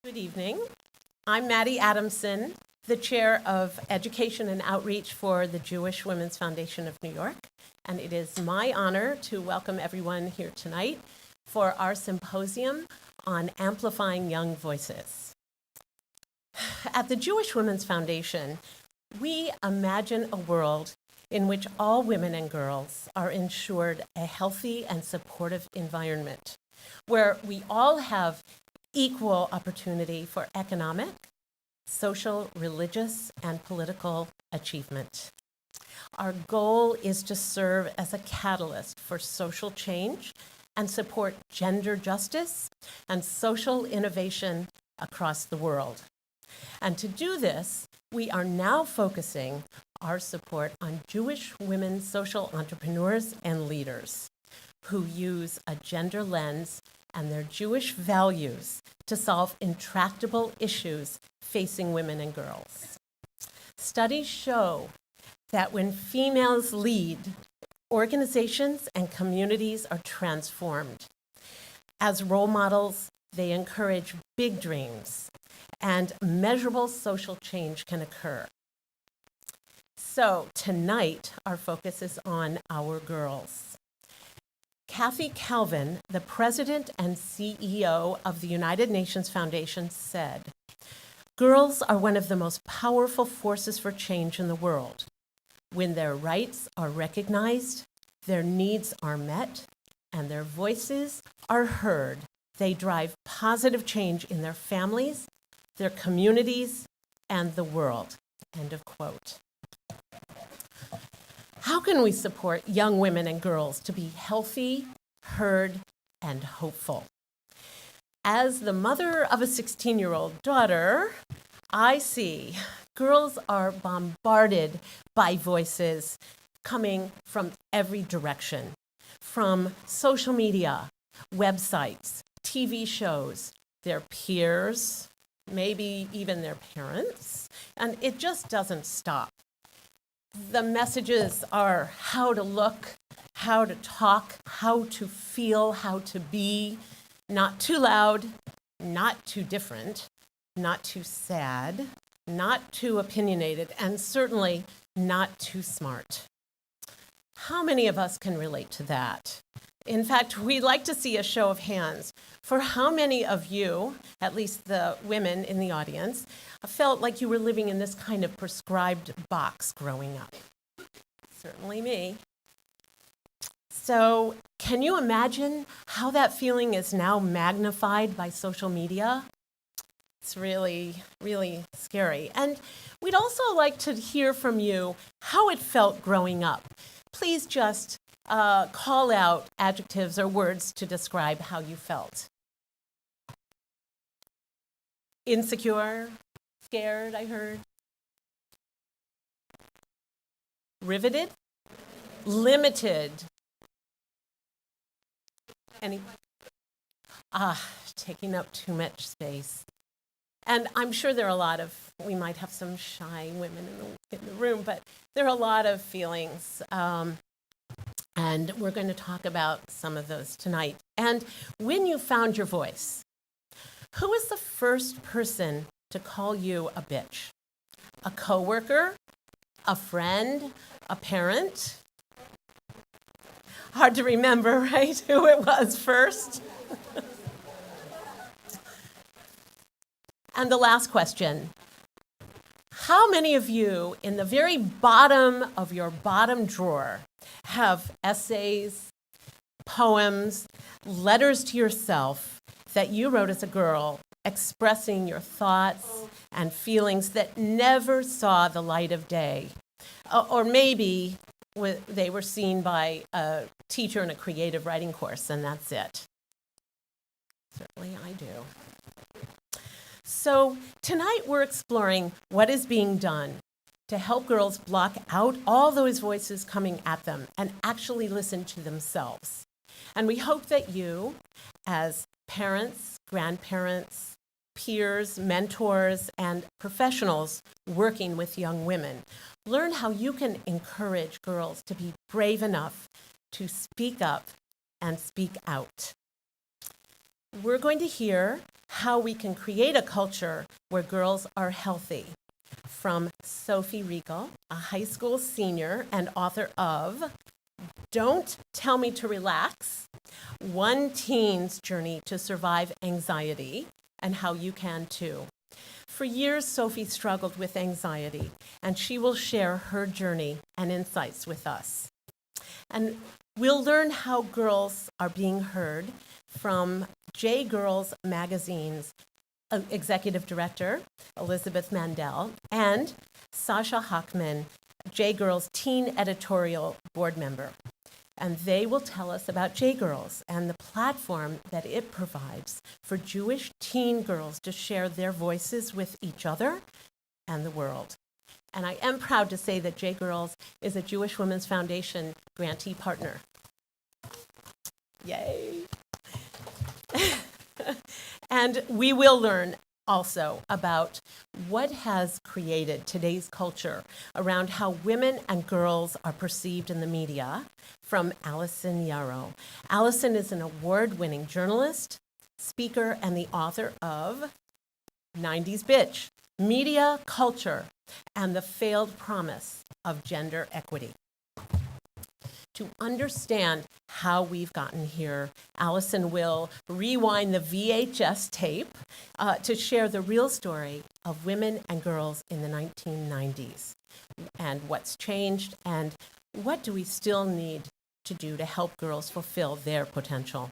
Good evening. I'm Maddie Adamson, the chair of Education and Outreach for the Jewish Women's Foundation of New York, and it is my honor to welcome everyone here tonight for our symposium on Amplifying Young Voices. At the Jewish Women's Foundation, we imagine a world in which all women and girls are ensured a healthy and supportive environment, where we all have equal opportunity for economic, social, religious, and political achievement. Our goal is to serve as a catalyst for social change and support gender justice and social innovation across the world. And to do this, we are now focusing our support on Jewish women social entrepreneurs and leaders who use a gender lens and their Jewish values to solve intractable issues facing women and girls. Studies show that when females lead, organizations and communities are transformed. As role models, they encourage big dreams, and measurable social change can occur. So tonight, our focus is on our girls. Kathy Calvin, the president and CEO of the United Nations Foundation, said, "Girls are one of the most powerful forces for change in the world. When their rights are recognized, their needs are met, and their voices are heard, they drive positive change in their families, their communities, and the world." End of quote. How can we support young women and girls to be healthy, heard, and hopeful? As the mother of a 16-year-old daughter, I see girls are bombarded by voices coming from every direction, from social media, websites, TV shows, their peers, maybe even their parents, and it just doesn't stop. The messages are how to look, how to talk, how to feel, how to be, not too loud, not too different, not too sad, not too opinionated, and certainly not too smart. How many of us can relate to that? In fact, we'd like to see a show of hands for how many of you, at least the women in the audience, felt like you were living in this kind of prescribed box growing up. Certainly me. So, can you imagine how that feeling is now magnified by social media? It's really, really scary. And we'd also like to hear from you how it felt growing up. Please just call out adjectives or words to describe how you felt. Insecure, scared, I heard. Riveted, limited. Any? Taking up too much space. And I'm sure there are we might have some shy women in the room, but there are a lot of feelings. And we're going to talk about some of those tonight. And when you found your voice, who was the first person to call you a bitch? A coworker? A friend? A parent? Hard to remember, right, who it was first. And the last question. How many of you in the very bottom of your bottom drawer have essays, poems, letters to yourself that you wrote as a girl expressing your thoughts and feelings that never saw the light of day? Or maybe they were seen by a teacher in a creative writing course, and that's it. Certainly I do. So tonight we're exploring what is being done to help girls block out all those voices coming at them and actually listen to themselves. And we hope that you, as parents, grandparents, peers, mentors, and professionals working with young women, learn how you can encourage girls to be brave enough to speak up and speak out. we're going to hear how we can create a culture where girls are healthy from Sophie Riegel, a high school senior and author of Don't Tell Me to Relax, One Teen's Journey to Survive Anxiety, and How You Can Too. For years, Sophie struggled with anxiety, and she will share her journey and insights with us. And we'll learn how girls are being heard from jGirls magazine's executive director, Elizabeth Mandel, and Sasha Hochman, jGirls teen editorial board member. And they will tell us about jGirls and the platform that it provides for Jewish teen girls to share their voices with each other and the world. And I am proud to say that jGirls is a Jewish Women's Foundation grantee partner. Yay! And we will learn also about what has created today's culture around how women and girls are perceived in the media from Allison Yarrow. Allison is an award-winning journalist, speaker, and the author of 90s Bitch, Media, Culture, and the Failed Promise of Gender Equity. To understand how we've gotten here, Allison will rewind the VHS tape to share the real story of women and girls in the 1990s and what's changed and what do we still need to do to help girls fulfill their potential.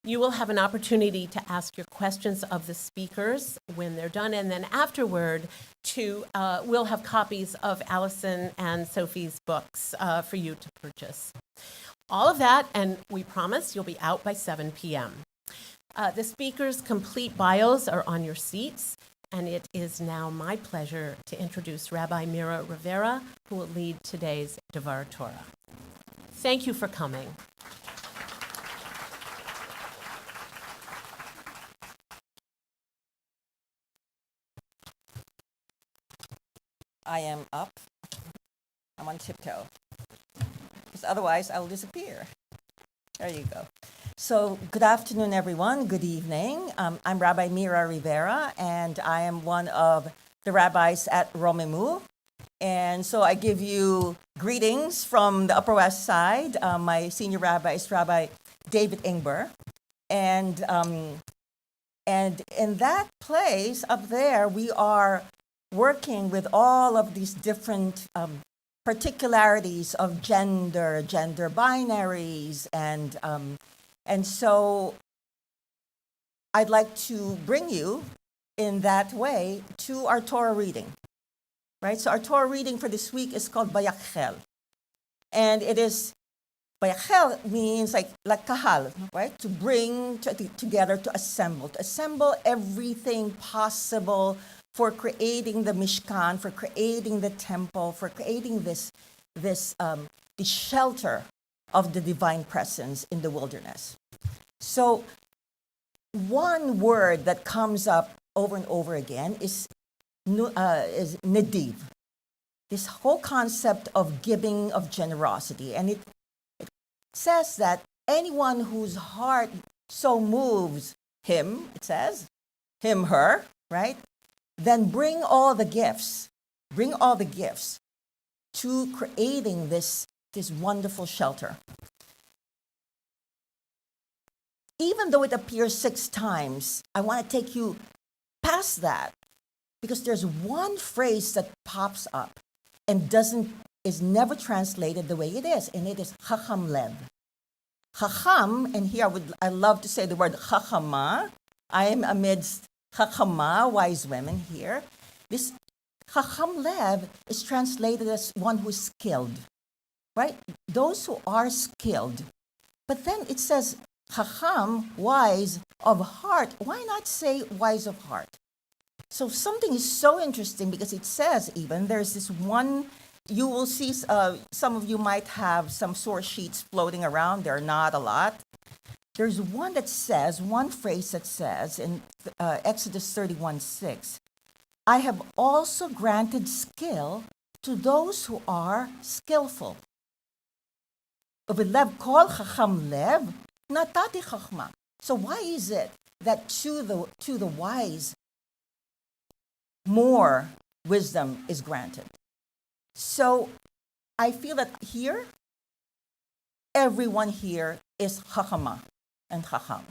You will have an opportunity to ask your questions of the speakers when they're done, and then afterward, we'll have copies of Allison and Sophie's books for you to purchase. All of that, and we promise you'll be out by 7 p.m. The speakers' complete bios are on your seats, and it is now my pleasure to introduce Rabbi Mira Rivera, who will lead today's Devar Torah. Thank you for coming. I am up. I'm on tiptoe. Because otherwise, I'll disappear. There you go. So, good afternoon, everyone. Good evening. I'm Rabbi Mira Rivera, and I am one of the rabbis at Romemu. And so I give you greetings from the Upper West Side. My senior rabbi is Rabbi David Ingber. And in that place up there, we are working with all of these different particularities of gender binaries, and so I'd like to bring you in that way to our Torah reading, right? So our Torah reading for this week is called Bayachel, and it is Bayachel means like kahal, right? To bring together, to assemble everything possible for creating the Mishkan, for creating the temple, for creating the shelter of the divine presence in the wilderness. So one word that comes up over and over again is nediv. This whole concept of giving, of generosity. And it says that anyone whose heart so moves him, it says, him, her, right? Then bring all the gifts to creating this wonderful shelter. Even though it appears 6 times, I want to take you past that because there's one phrase that pops up and is never translated the way it is, and it is chacham lev. Chacham, and here I love to say the word chachama. I am amidst Chachama, wise women here. This Chacham Lev is translated as one who is skilled, right? Those who are skilled. But then it says Chacham, wise of heart. Why not say wise of heart? So something is so interesting because it says even, there's this one, you will see, some of you might have some source sheets floating around. There are not a lot. There's one phrase that says in Exodus 31:6, I have also granted skill to those who are skillful. U'v'lev kol chacham lev natati chachma. So why is it that to the wise, more wisdom is granted? So I feel that here, everyone here is Chachama and Chacham,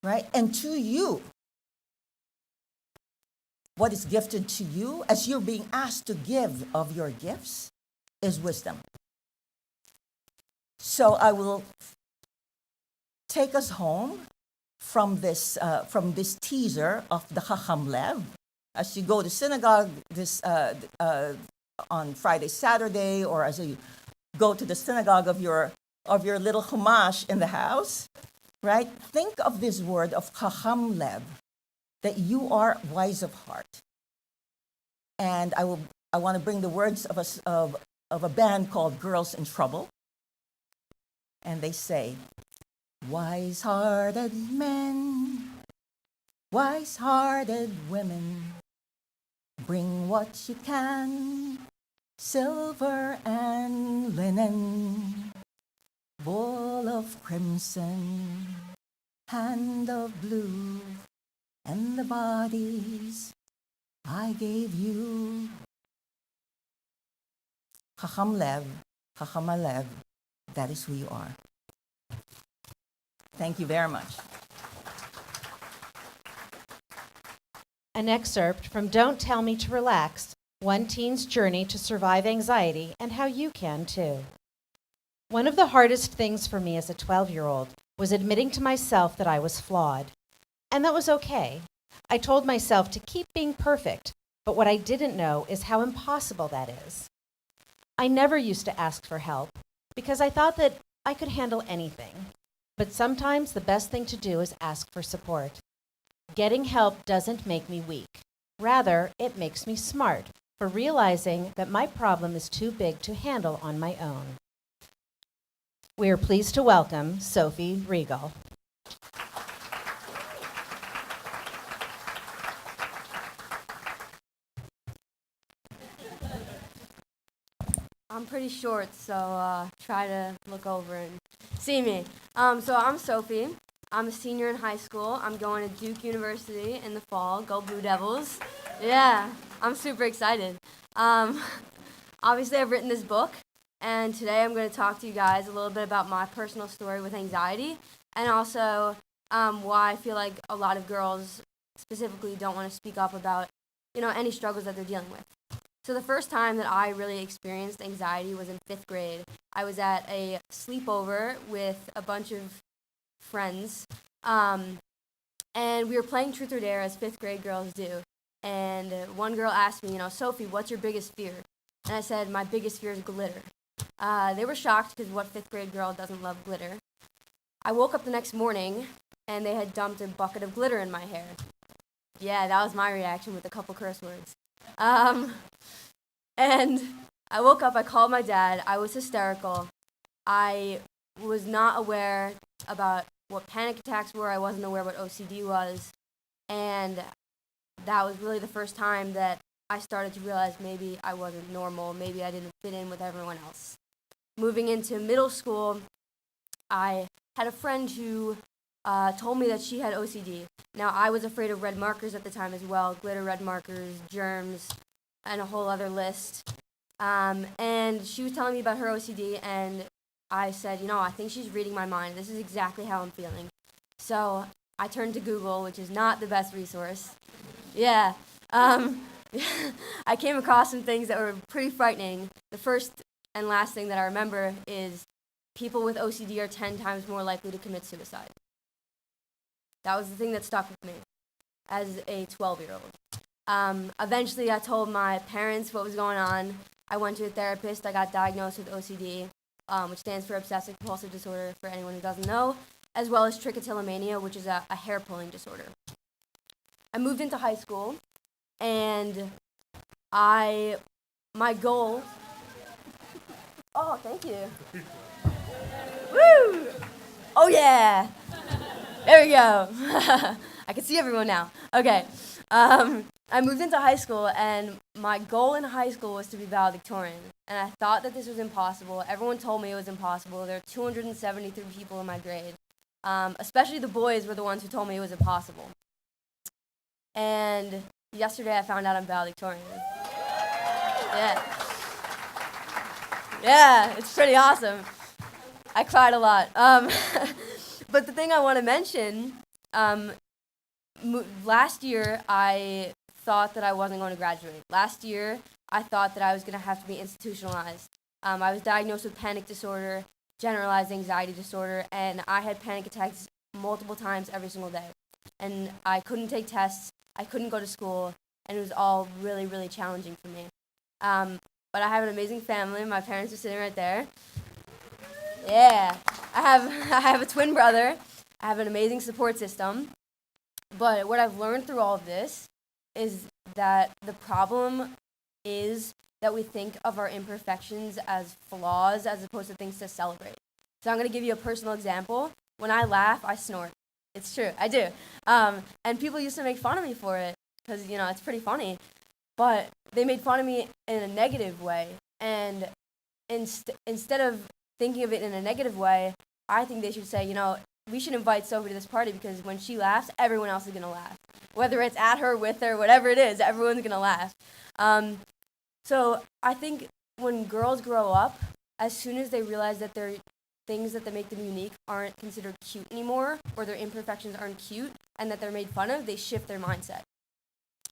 right? And to you, what is gifted to you, as you're being asked to give of your gifts, is wisdom. So I will take us home from this teaser of the Chacham Lev. As you go to synagogue on Friday, Saturday, or as you go to the synagogue of your little chumash in the house, right? Think of this word of Chacham Lev, that you are wise of heart. And I want to bring the words of a band called Girls in Trouble. And they say, wise-hearted men, wise-hearted women, bring what you can, silver and linen, bowl of crimson, hand of blue, and the bodies I gave you. Chacham Lev, Chacham Alev, that is who you are. Thank you very much. An excerpt from Don't Tell Me to Relax, One Teen's Journey to Survive Anxiety and How You Can Too. One of the hardest things for me as a 12-year-old was admitting to myself that I was flawed. And that was okay. I told myself to keep being perfect, but what I didn't know is how impossible that is. I never used to ask for help because I thought that I could handle anything. But sometimes the best thing to do is ask for support. Getting help doesn't make me weak. Rather, it makes me smart for realizing that my problem is too big to handle on my own. We are pleased to welcome Sophie Riegel. I'm pretty short, so try to look over and see me. So I'm Sophie. I'm a senior in high school. I'm going to Duke University in the fall. Go Blue Devils. Yeah, I'm super excited. Obviously, I've written this book, and today I'm going to talk to you guys a little bit about my personal story with anxiety, and also why I feel like a lot of girls specifically don't want to speak up about, any struggles that they're dealing with. So the first time that I really experienced anxiety was in 5th grade. I was at a sleepover with a bunch of friends, and we were playing Truth or Dare as 5th grade girls do. And one girl asked me, Sophie, what's your biggest fear? And I said, my biggest fear is glitter. They were shocked because what 5th grade girl doesn't love glitter? I woke up the next morning and they had dumped a bucket of glitter in my hair. Yeah, that was my reaction with a couple curse words. And I woke up, I called my dad, I was hysterical. I was not aware about what panic attacks were, I wasn't aware what OCD was, and that was really the first time that I started to realize maybe I wasn't normal, maybe I didn't fit in with everyone else. Moving into middle school, I had a friend who told me that she had OCD. Now, I was afraid of red markers at the time as well, glitter red markers, germs, and a whole other list. And she was telling me about her OCD, and I said, I think she's reading my mind. This is exactly how I'm feeling. So I turned to Google, which is not the best resource. Yeah. I came across some things that were pretty frightening. The first and last thing that I remember is people with OCD are 10 times more likely to commit suicide. That was the thing that stuck with me as a 12-year-old. Eventually, I told my parents what was going on. I went to a therapist. I got diagnosed with OCD, which stands for obsessive compulsive disorder for anyone who doesn't know, as well as trichotillomania, which is a hair-pulling disorder. I moved into high school, and my goal... Oh, thank you. Woo! Oh, yeah! There we go. I can see everyone now. Okay. I moved into high school, and my goal in high school was to be valedictorian. And I thought that this was impossible. Everyone told me it was impossible. There were 273 people in my grade. Especially the boys were the ones who told me it was impossible. And yesterday I found out I'm valedictorian. Yeah. Yeah, it's pretty awesome. I cried a lot. But the thing I want to mention, last year I thought that I wasn't going to graduate. Last year I thought that I was going to have to be institutionalized. I was diagnosed with panic disorder, generalized anxiety disorder, and I had panic attacks multiple times every single day. And I couldn't take tests, I couldn't go to school, and it was all really, really challenging for me. But I have an amazing family. My parents are sitting right there. Yeah, I have a twin brother. I have an amazing support system. But what I've learned through all of this is that the problem is that we think of our imperfections as flaws as opposed to things to celebrate. So I'm going to give you a personal example. When I laugh, I snort. It's true, I do. And people used to make fun of me for it because, it's pretty funny. But they made fun of me in a negative way. And instead of thinking of it in a negative way, I think they should say, we should invite Sophie to this party because when she laughs, everyone else is going to laugh. Whether it's at her, with her, whatever it is, everyone's going to laugh. So I think when girls grow up, as soon as they realize that their things that make them unique aren't considered cute anymore, or their imperfections aren't cute, and that they're made fun of, they shift their mindset.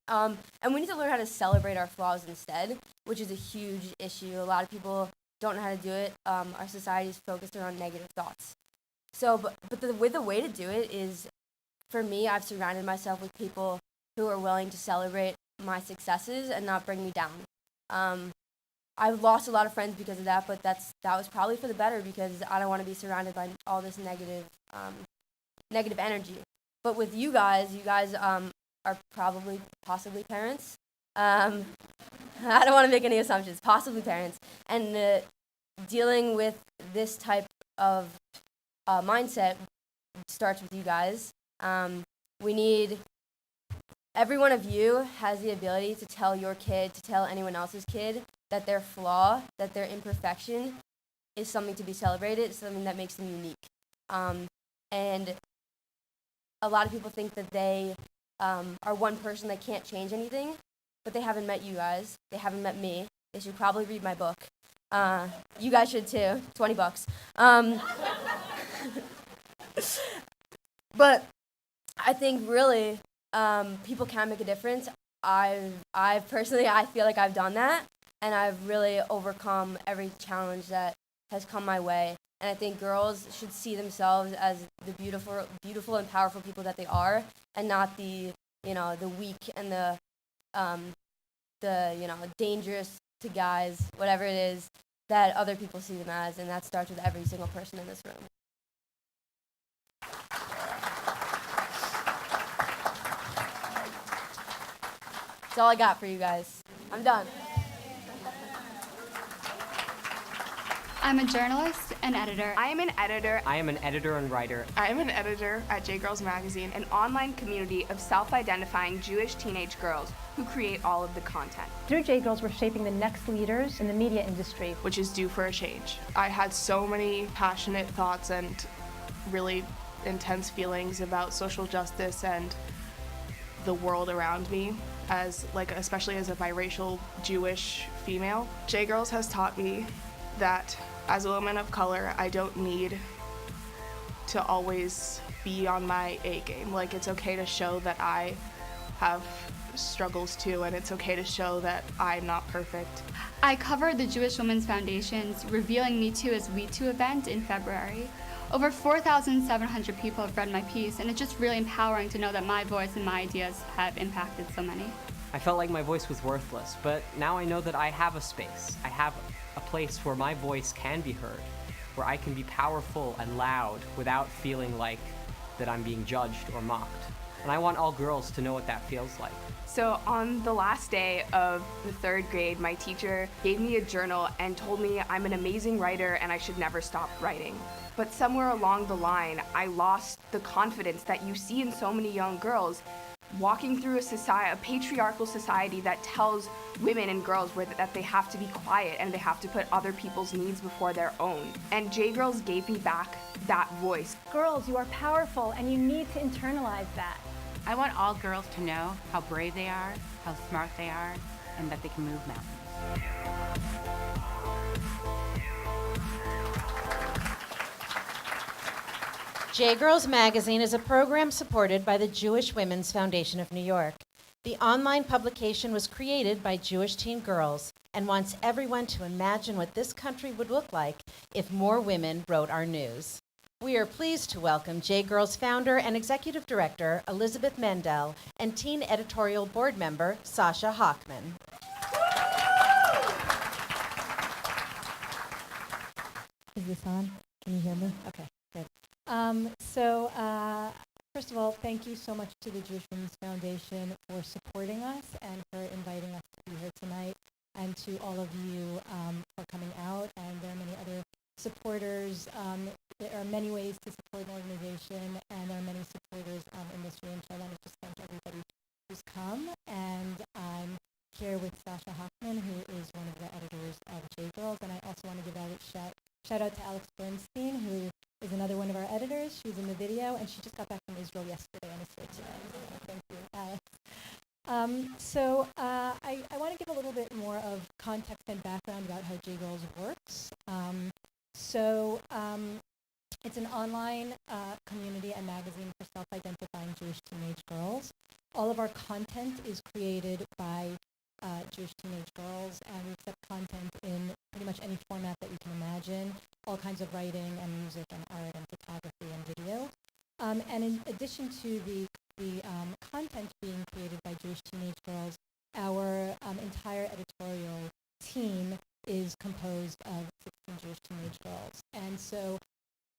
And we need to learn how to celebrate our flaws instead, which is a huge issue. A lot of people don't know how to do it. Our society is focused around negative thoughts. So, but the way to do it is, for me, I've surrounded myself with people who are willing to celebrate my successes and not bring me down. I've lost a lot of friends because of that, but that was probably for the better because I don't want to be surrounded by all this negative energy. But with you guys are probably, possibly parents. I don't want to make any assumptions, possibly parents. And dealing with this type of mindset starts with you guys. Every one of you has the ability to tell your kid, to tell anyone else's kid that their flaw, that their imperfection is something to be celebrated, something that makes them unique. And a lot of people think that they are one person that can't change anything, but they haven't met you guys. They haven't met me. They should probably read my book. You guys should too. $20. But I think really people can make a difference. I personally feel like I've done that, and I've really overcome every challenge that has come my way. And I think girls should see themselves as the beautiful and powerful people that they are, and not the weak and the dangerous to guys, whatever it is that other people see them as, and that starts with every single person in this room. That's all I got for you guys. I'm done. I'm a journalist and editor. I am an editor. I am an editor and writer. I am an editor at JGirls magazine, an online community of self-identifying Jewish teenage girls who create all of the content. Through jGirls, we're shaping the next leaders in the media industry, which is due for a change. I had so many passionate thoughts and really intense feelings about social justice and the world around me, especially as a biracial Jewish female. JGirls has taught me that as a woman of color, I don't need to always be on my A game. It's okay to show that I have struggles too, and it's okay to show that I'm not perfect. I covered the Jewish Women's Foundation's Revealing Me Too as We Too event in February. Over 4,700 people have read my piece, and it's just really empowering to know that my voice and my ideas have impacted so many. I felt like my voice was worthless, but now I know that I have a space. I have a place where my voice can be heard, where I can be powerful and loud without feeling like that I'm being judged or mocked. And I want all girls to know what that feels like. So on the last day of the 3rd grade, my teacher gave me a journal and told me I'm an amazing writer and I should never stop writing. But somewhere along the line, I lost the confidence that you see in so many young girls. walking through a patriarchal society that tells women and girls that they have to be quiet and they have to put other people's needs before their own. And jGirls gave me back that voice. Girls, you are powerful and you need to internalize that. I want all girls to know how brave they are, how smart they are, and that they can move mountains. jGirls magazine is a program supported by the Jewish Women's Foundation of New York. The online publication was created by Jewish teen girls and wants everyone to imagine what this country would look like if more women wrote our news. We are pleased to welcome jGirls founder and executive director Elizabeth Mandel and teen editorial board member Sasha Hochman. Is this on? Can you hear me? Okay, good. First of all, thank you so much to the Jewish Women's Foundation for supporting us and for inviting us to be here tonight, and to all of you for coming out. And there are many other supporters. There are many ways to support an organization, and there are many supporters in this room. So I want to just thank everybody who's come. And I'm here with Sasha Hochman, who is one of the editors of jGirls. And I also want to give a shout out to Alex Bernstein, who is another one of our editors. She's in the video, and she just got back from Israel yesterday and is here today. So thank you, Alex. I want to give a little bit more of context and background about how jGirls works. It's an online community and magazine for self-identifying Jewish teenage girls. All of our content is created by Jewish teenage girls, and we accept content in pretty much any format that you can imagine, all kinds of writing and music and art and photography and video. And in addition to the content being created by Jewish teenage girls, our entire editorial team is composed of 16 Jewish teenage girls. And so,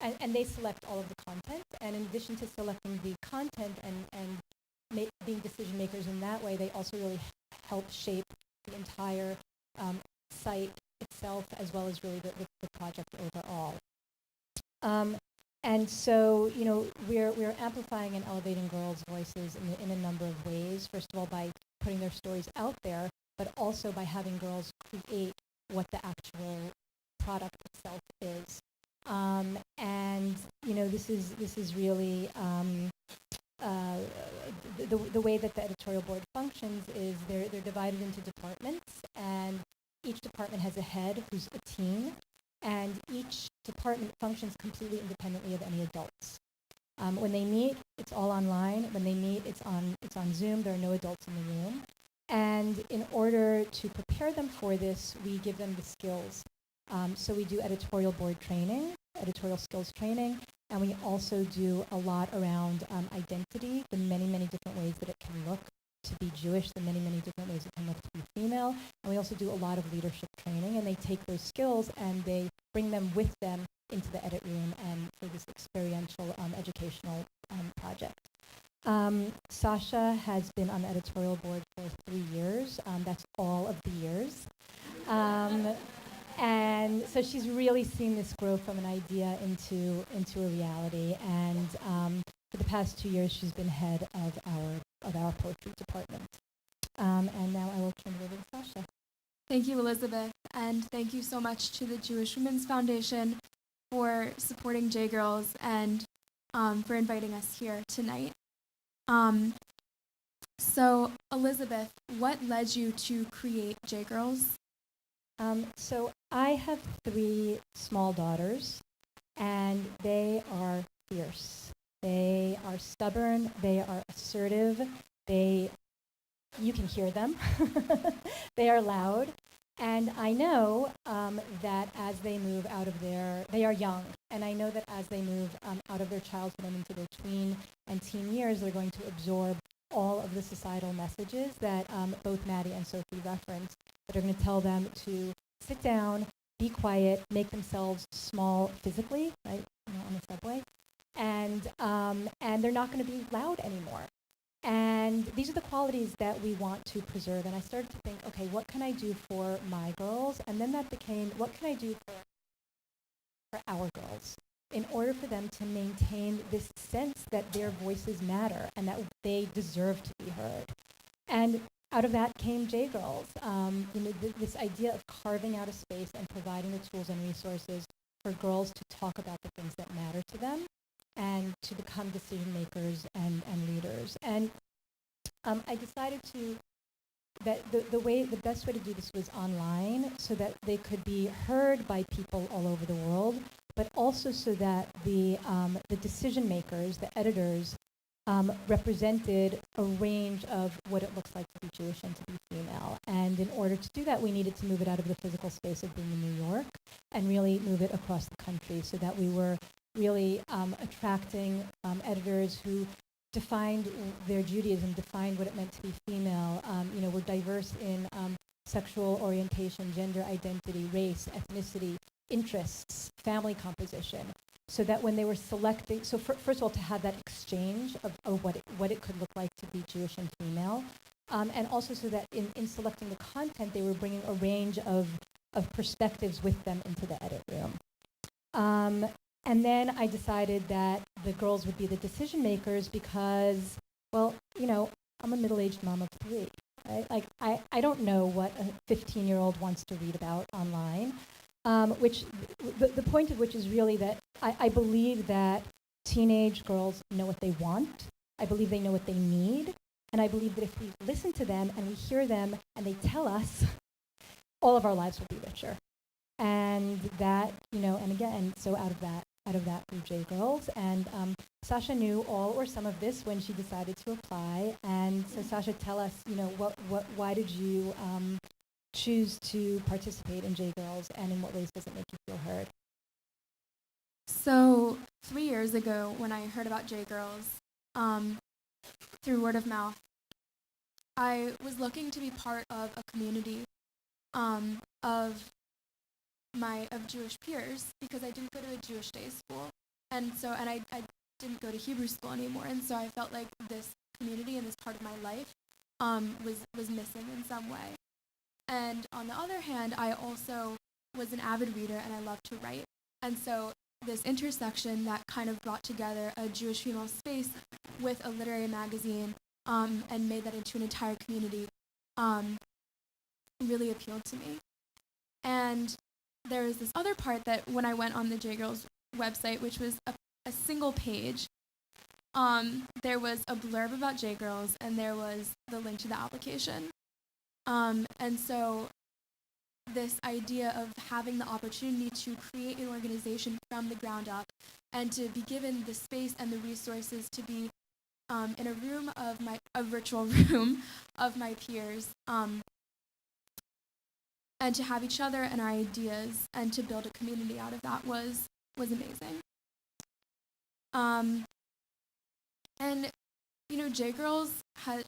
and they select all of the content, and in addition to selecting the content and being decision makers in that way, they also really help shape the entire site itself, as well as really the project overall. And so, you know, we're amplifying and elevating girls' voices in a number of ways. First of all, by putting their stories out there, but also by having girls create what the actual product itself is. And you know, this is really the way that the editorial board functions is they're divided into departments, and each department has a head who's a teen, and each department functions completely independently of any adults. When they meet, it's all online. When they meet, it's on Zoom. There are no adults in the room. And in order to prepare them for this, we give them the skills. So we do editorial board training, editorial skills training, and we also do a lot around identity, the many, many different ways that it can look to be Jewish, the many, many different ways it can look to be female. And we also do a lot of leadership training, and they take those skills and they bring them with them into the edit room and for this experiential educational project. Sasha has been on the editorial board for 3 years. That's all of the years. And so she's really seen this grow from an idea into a reality. And for the past 2 years, she's been head of our poetry department. And now I will turn it over to Sasha. Thank you, Elizabeth, and thank you so much to the Jewish Women's Foundation for supporting jGirls and for inviting us here tonight. So, Elizabeth, what led you to create jGirls? So I have 3 small daughters, and they are fierce. They are stubborn. They are assertive. You can hear them. They are loud. And I know that as they move out of they are young, and I know that as they move out of their childhood and into their tween and teen years, they're going to absorb all of the societal messages that both Maddie and Sophie referenced, that are going to tell them to sit down, be quiet, make themselves small physically, right, on the subway, and they're not going to be loud anymore. And these are the qualities that we want to preserve. And I started to think, okay, what can I do for my girls? And then that became, what can I do for our girls? in order for them to maintain this sense that their voices matter and that they deserve to be heard. And out of that came jGirls, this idea of carving out a space and providing the tools and resources for girls to talk about the things that matter to them and to become decision makers and leaders. And I decided that the best way to do this was online, so that they could be heard by people all over the world, but also so that the decision makers, the editors, represented a range of what it looks like to be Jewish and to be female. And in order to do that, we needed to move it out of the physical space of being in New York and really move it across the country, so that we were really attracting editors who defined their Judaism, defined what it meant to be female. We're diverse in sexual orientation, gender identity, race, ethnicity, interests, family composition, so that when they were selecting, first of all, to have that exchange of what it could look like to be Jewish and female, and also so that in selecting the content, they were bringing a range of perspectives with them into the edit room. And then I decided that the girls would be the decision makers because, well, I'm a middle-aged mom of 3, right? Like, I don't know what a 15-year-old wants to read about online, which the point of which is really that I believe that teenage girls know what they want. I believe they know what they need. And I believe that if we listen to them and we hear them and they tell us, all of our lives will be richer. And that, and again, so out of that grew jGirls. And Sasha knew all or some of this when she decided to apply. And so Sasha, tell us, why did you choose to participate in jGirls, and in what ways does it make you feel heard? So 3 years ago, when I heard about jGirls, through word of mouth, I was looking to be part of a community of Jewish peers, because I didn't go to a Jewish day school, and I didn't go to Hebrew school anymore, and so I felt like this community and this part of my life was missing in some way. And on the other hand, I also was an avid reader and I loved to write, and so this intersection that kind of brought together a Jewish female space with a literary magazine and made that into an entire community really appealed to me. And there was this other part that when I went on the jGirls website, which was a single page, there was a blurb about jGirls and there was the link to the application. And so this idea of having the opportunity to create an organization from the ground up and to be given the space and the resources to be in a virtual room of my peers, and to have each other and our ideas and to build a community out of that was amazing. And jGirls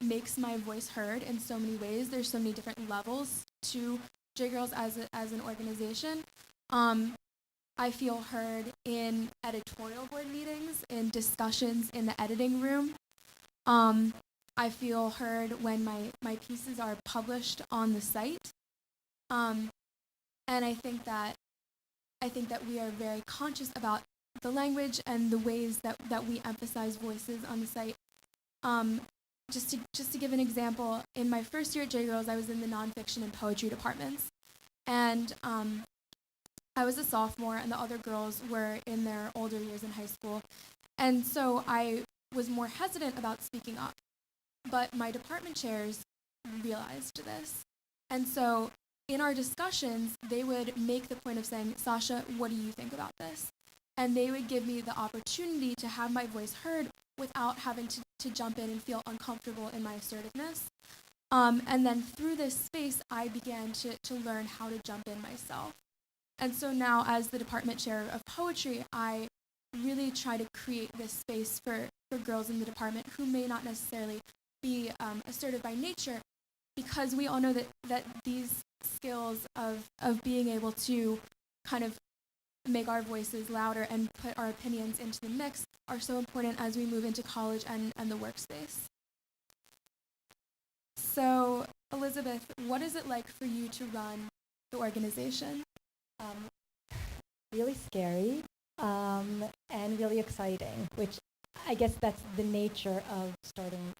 makes my voice heard in so many ways. There's so many different levels to jGirls as an organization. I feel heard in editorial board meetings, in discussions in the editing room. I feel heard when my pieces are published on the site. And I think that we are very conscious about the language and the ways that we emphasize voices on the site. Just to give an example, in my first year at jGirls, I was in the nonfiction and poetry departments, and I was a sophomore, and the other girls were in their older years in high school, and so I was more hesitant about speaking up. But my department chairs realized this, and so in our discussions, they would make the point of saying, "Sasha, what do you think about this?" And they would give me the opportunity to have my voice heard without having to jump in and feel uncomfortable in my assertiveness. And then through this space, I began to learn how to jump in myself. And so now, as the department chair of poetry, I really try to create this space for girls in the department who may not necessarily be assertive by nature, because we all know that these skills of being able to kind of make our voices louder and put our opinions into the mix are so important as we move into college and the workspace. So, Elizabeth, what is it like for you to run the organization? Really scary. and really exciting, which I guess that's the nature of starting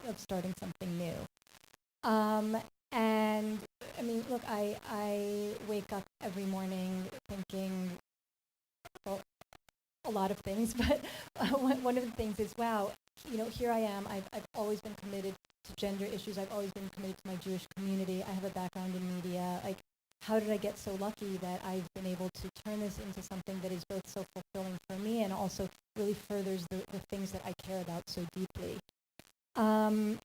something new. And I mean, look, I wake up every morning thinking, well, a lot of things, but one of the things is, wow, here I am. I've always been committed to gender issues. I've always been committed to my Jewish community. I have a background in media. Like, how did I get so lucky that I've been able to turn this into something that is both so fulfilling for me and also really furthers the things that I care about so deeply? And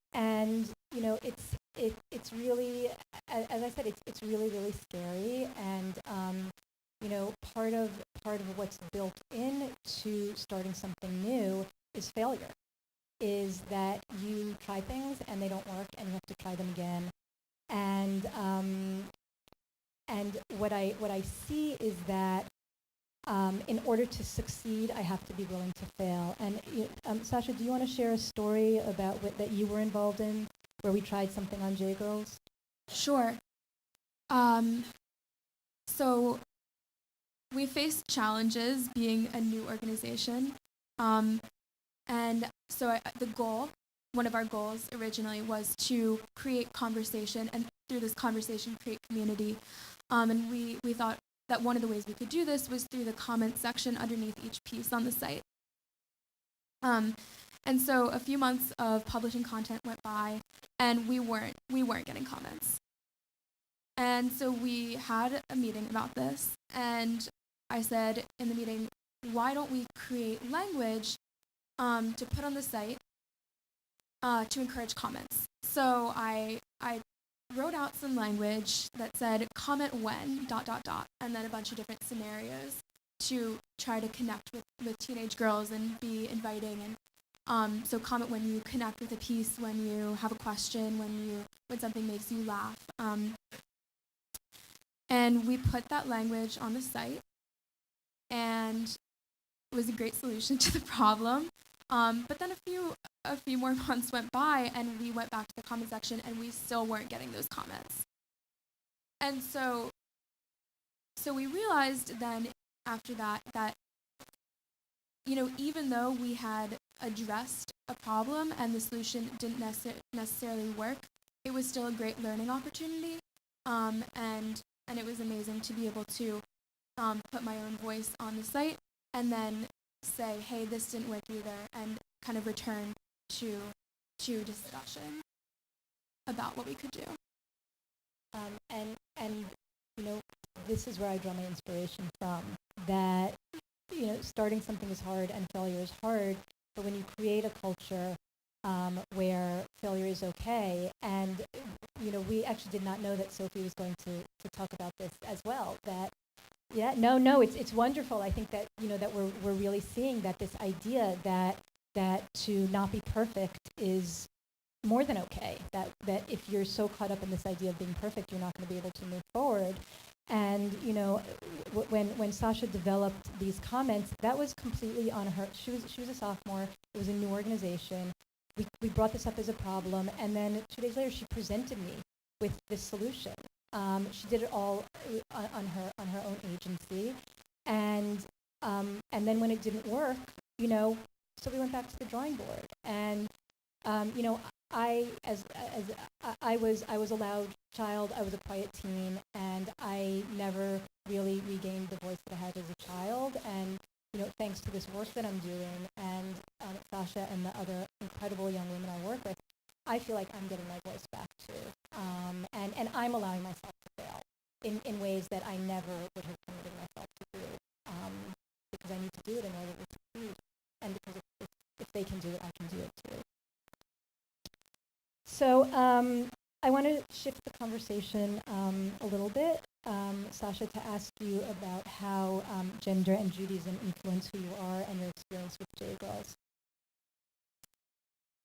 it's really, as I said, it's really, really scary. And part of what's built into starting something new is failure. Is that you try things and they don't work, and you have to try them again. And what I see is that in order to succeed, I have to be willing to fail. And Sasha, do you want to share a story about that you were involved in, where we tried something on jGirls? Sure. So we faced challenges being a new organization. And so one of our goals originally was to create conversation, and through this conversation, create community. And we thought that one of the ways we could do this was through the comment section underneath each piece on the site. And so a few months of publishing content went by, and we weren't getting comments. And so we had a meeting about this, and I said in the meeting, why don't we create language to put on the site to encourage comments? So I wrote out some language that said comment when ... and then a bunch of different scenarios to try to connect with teenage girls and be inviting. And so comment when you connect with a piece, when you have a question, when something makes you laugh. And we put that language on the site, and it was a great solution to the problem. But then a few more months went by, and we went back to the comment section, and we still weren't getting those comments. And so we realized then after that even though we had addressed a problem and the solution didn't necessarily work, it was still a great learning opportunity. And it was amazing to be able to put my own voice on the site and then say, hey, this didn't work either, and kind of return to discussion about what we could do. And this is where I draw my inspiration from, that starting something is hard and failure is hard, but when you create a culture where failure is okay, and we actually did not know that Sophie was going to talk about this as well. It's wonderful. I think that that we're really seeing that this idea that to not be perfect is more than okay. That if you're so caught up in this idea of being perfect, you're not going to be able to move forward. And when Sasha developed these comments, that was completely on her. She was a sophomore. It was a new organization. We brought this up as a problem, and then 2 days later, she presented me with this solution. She did it all on her own agency, and then when it didn't work, so we went back to the drawing board. And I was a loud child. I was a quiet teen, and I never really regained the voice that I had as a child. And thanks to this work that I'm doing, and Sasha and the other incredible young women I work with, I feel like I'm getting my voice back too. And I'm allowing myself to fail in ways that I never would have permitted myself to do, because I need to do it in order to succeed, and because if they can do it, I can do it too. So I want to shift the conversation a little bit, Sasha, to ask you about how gender and Judaism influence who you are and your experience with jGirls.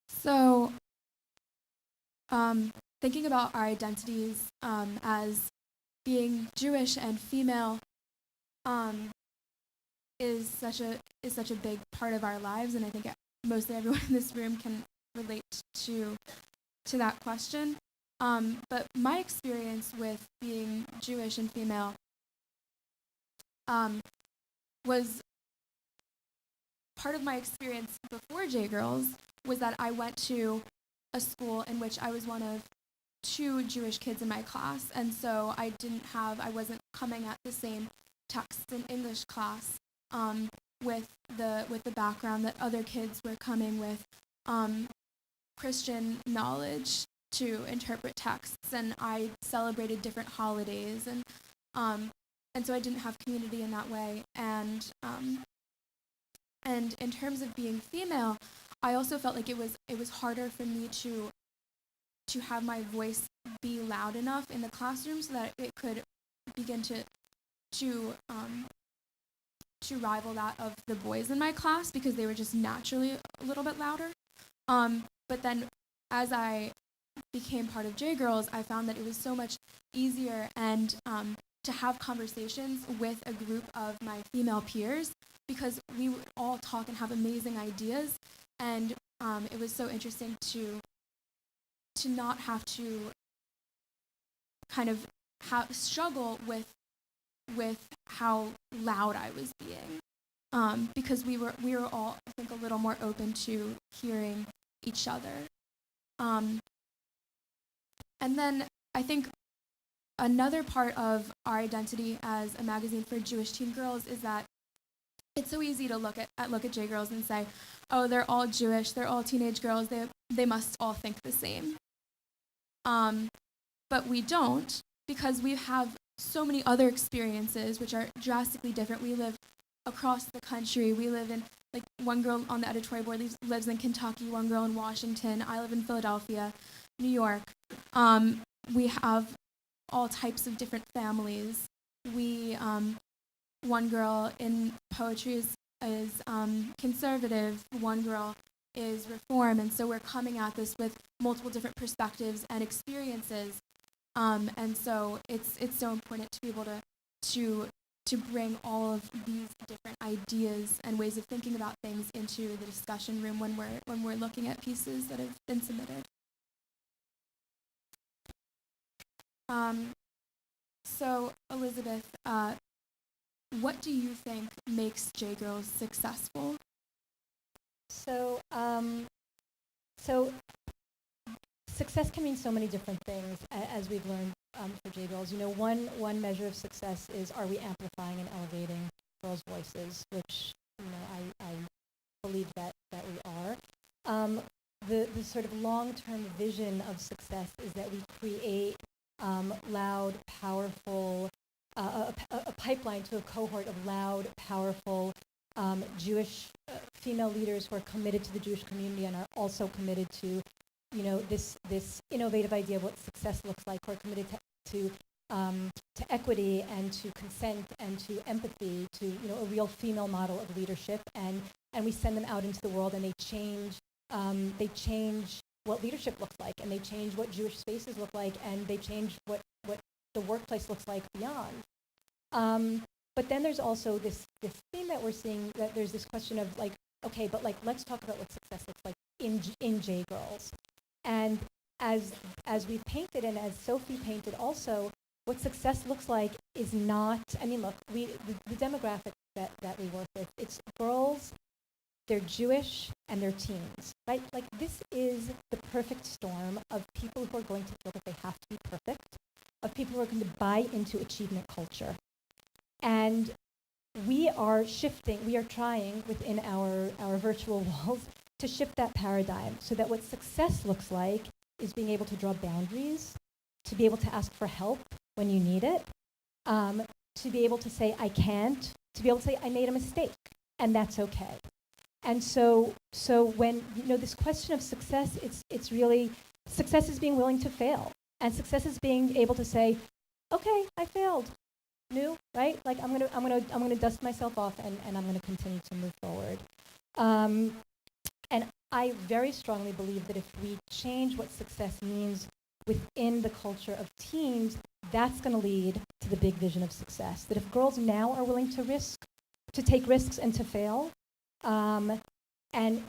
So thinking about our identities as being Jewish and female is such a big part of our lives, and I think mostly everyone in this room can relate to that question. But my experience with being Jewish and female was part of my experience before JGirls was that I went to a school in which I was one of 2 Jewish kids in my class, and so I wasn't coming at the same texts in English class with the background that other kids were coming with Christian knowledge to interpret texts, and I celebrated different holidays, and so I didn't have community in that way, and in terms of being female, I also felt like it was harder for me to have my voice be loud enough in the classroom so that it could begin to rival that of the boys in my class, because they were just naturally a little bit louder. But then as I became part of JGirls, I found that it was so much easier and to have conversations with a group of my female peers, because we would all talk and have amazing ideas, and it was so interesting to not have to kind of struggle with how loud I was being, because we were all, I think, a little more open to hearing each other. And then I think another part of our identity as a magazine for Jewish teen girls is that it's so easy to look at JGirls and say, oh, they're all Jewish, they're all teenage girls, they must all think the same. But we don't, because we have so many other experiences which are drastically different. We live across the country. We live in, like, one girl on the editorial board lives in Kentucky, one girl in Washington. I live in Philadelphia, New York. We have all types of different families. One girl in poetry is conservative, one girl is reform, and so we're coming at this with multiple different perspectives and experiences, and so it's so important to be able to bring all of these different ideas and ways of thinking about things into the discussion room when we're looking at pieces that have been submitted. So Elizabeth, what do you think makes JGirls successful? So success can mean so many different things, as we've learned for JGirls. You know, one measure of success is, are we amplifying and elevating girls' voices, which, you know, I believe that we are. The sort of long-term vision of success is that we create loud, powerful, a pipeline to a cohort of loud, powerful Jewish female leaders who are committed to the Jewish community and are also committed to, you know, this innovative idea of what success looks like, who are committed to equity and to consent and to empathy, to, you know, a real female model of leadership, and we send them out into the world, and they change what leadership looks like, and they change what Jewish spaces look like, and they change what the workplace looks like beyond. But then there's also this theme that we're seeing, that there's this question of, like, okay, but, like, let's talk about what success looks like in JGirls. And as we painted, and as Sophie painted also, what success looks like is not, I mean, look, the demographic that we work with, it's girls, they're Jewish, and they're teens, right? Like, this is the perfect storm of people who are going to feel that they have to be perfect, of people who are going to buy into achievement culture. And we are trying within our virtual walls to shift that paradigm, so that what success looks like is being able to draw boundaries, to be able to ask for help when you need it, to be able to say, I can't, to be able to say, I made a mistake, and that's okay. And so when, you know, this question of success, it's really, success is being willing to fail, and success is being able to say, okay, I failed. New, right? Like, I'm gonna dust myself off, and I'm gonna continue to move forward. And I very strongly believe that if we change what success means within the culture of teens, that's going to lead to the big vision of success. That if girls now are willing to take risks and to fail, and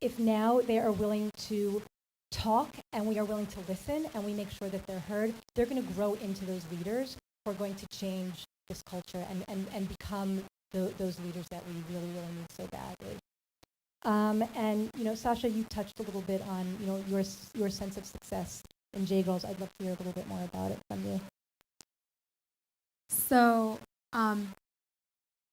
if now they are willing to talk, and we are willing to listen, and we make sure that they're heard, they're going to grow into those leaders who are going to change this culture and become those leaders that we really, really need so badly. And Sasha, you touched a little bit on your sense of success in JGirls. I'd love to hear a little bit more about it from you. So,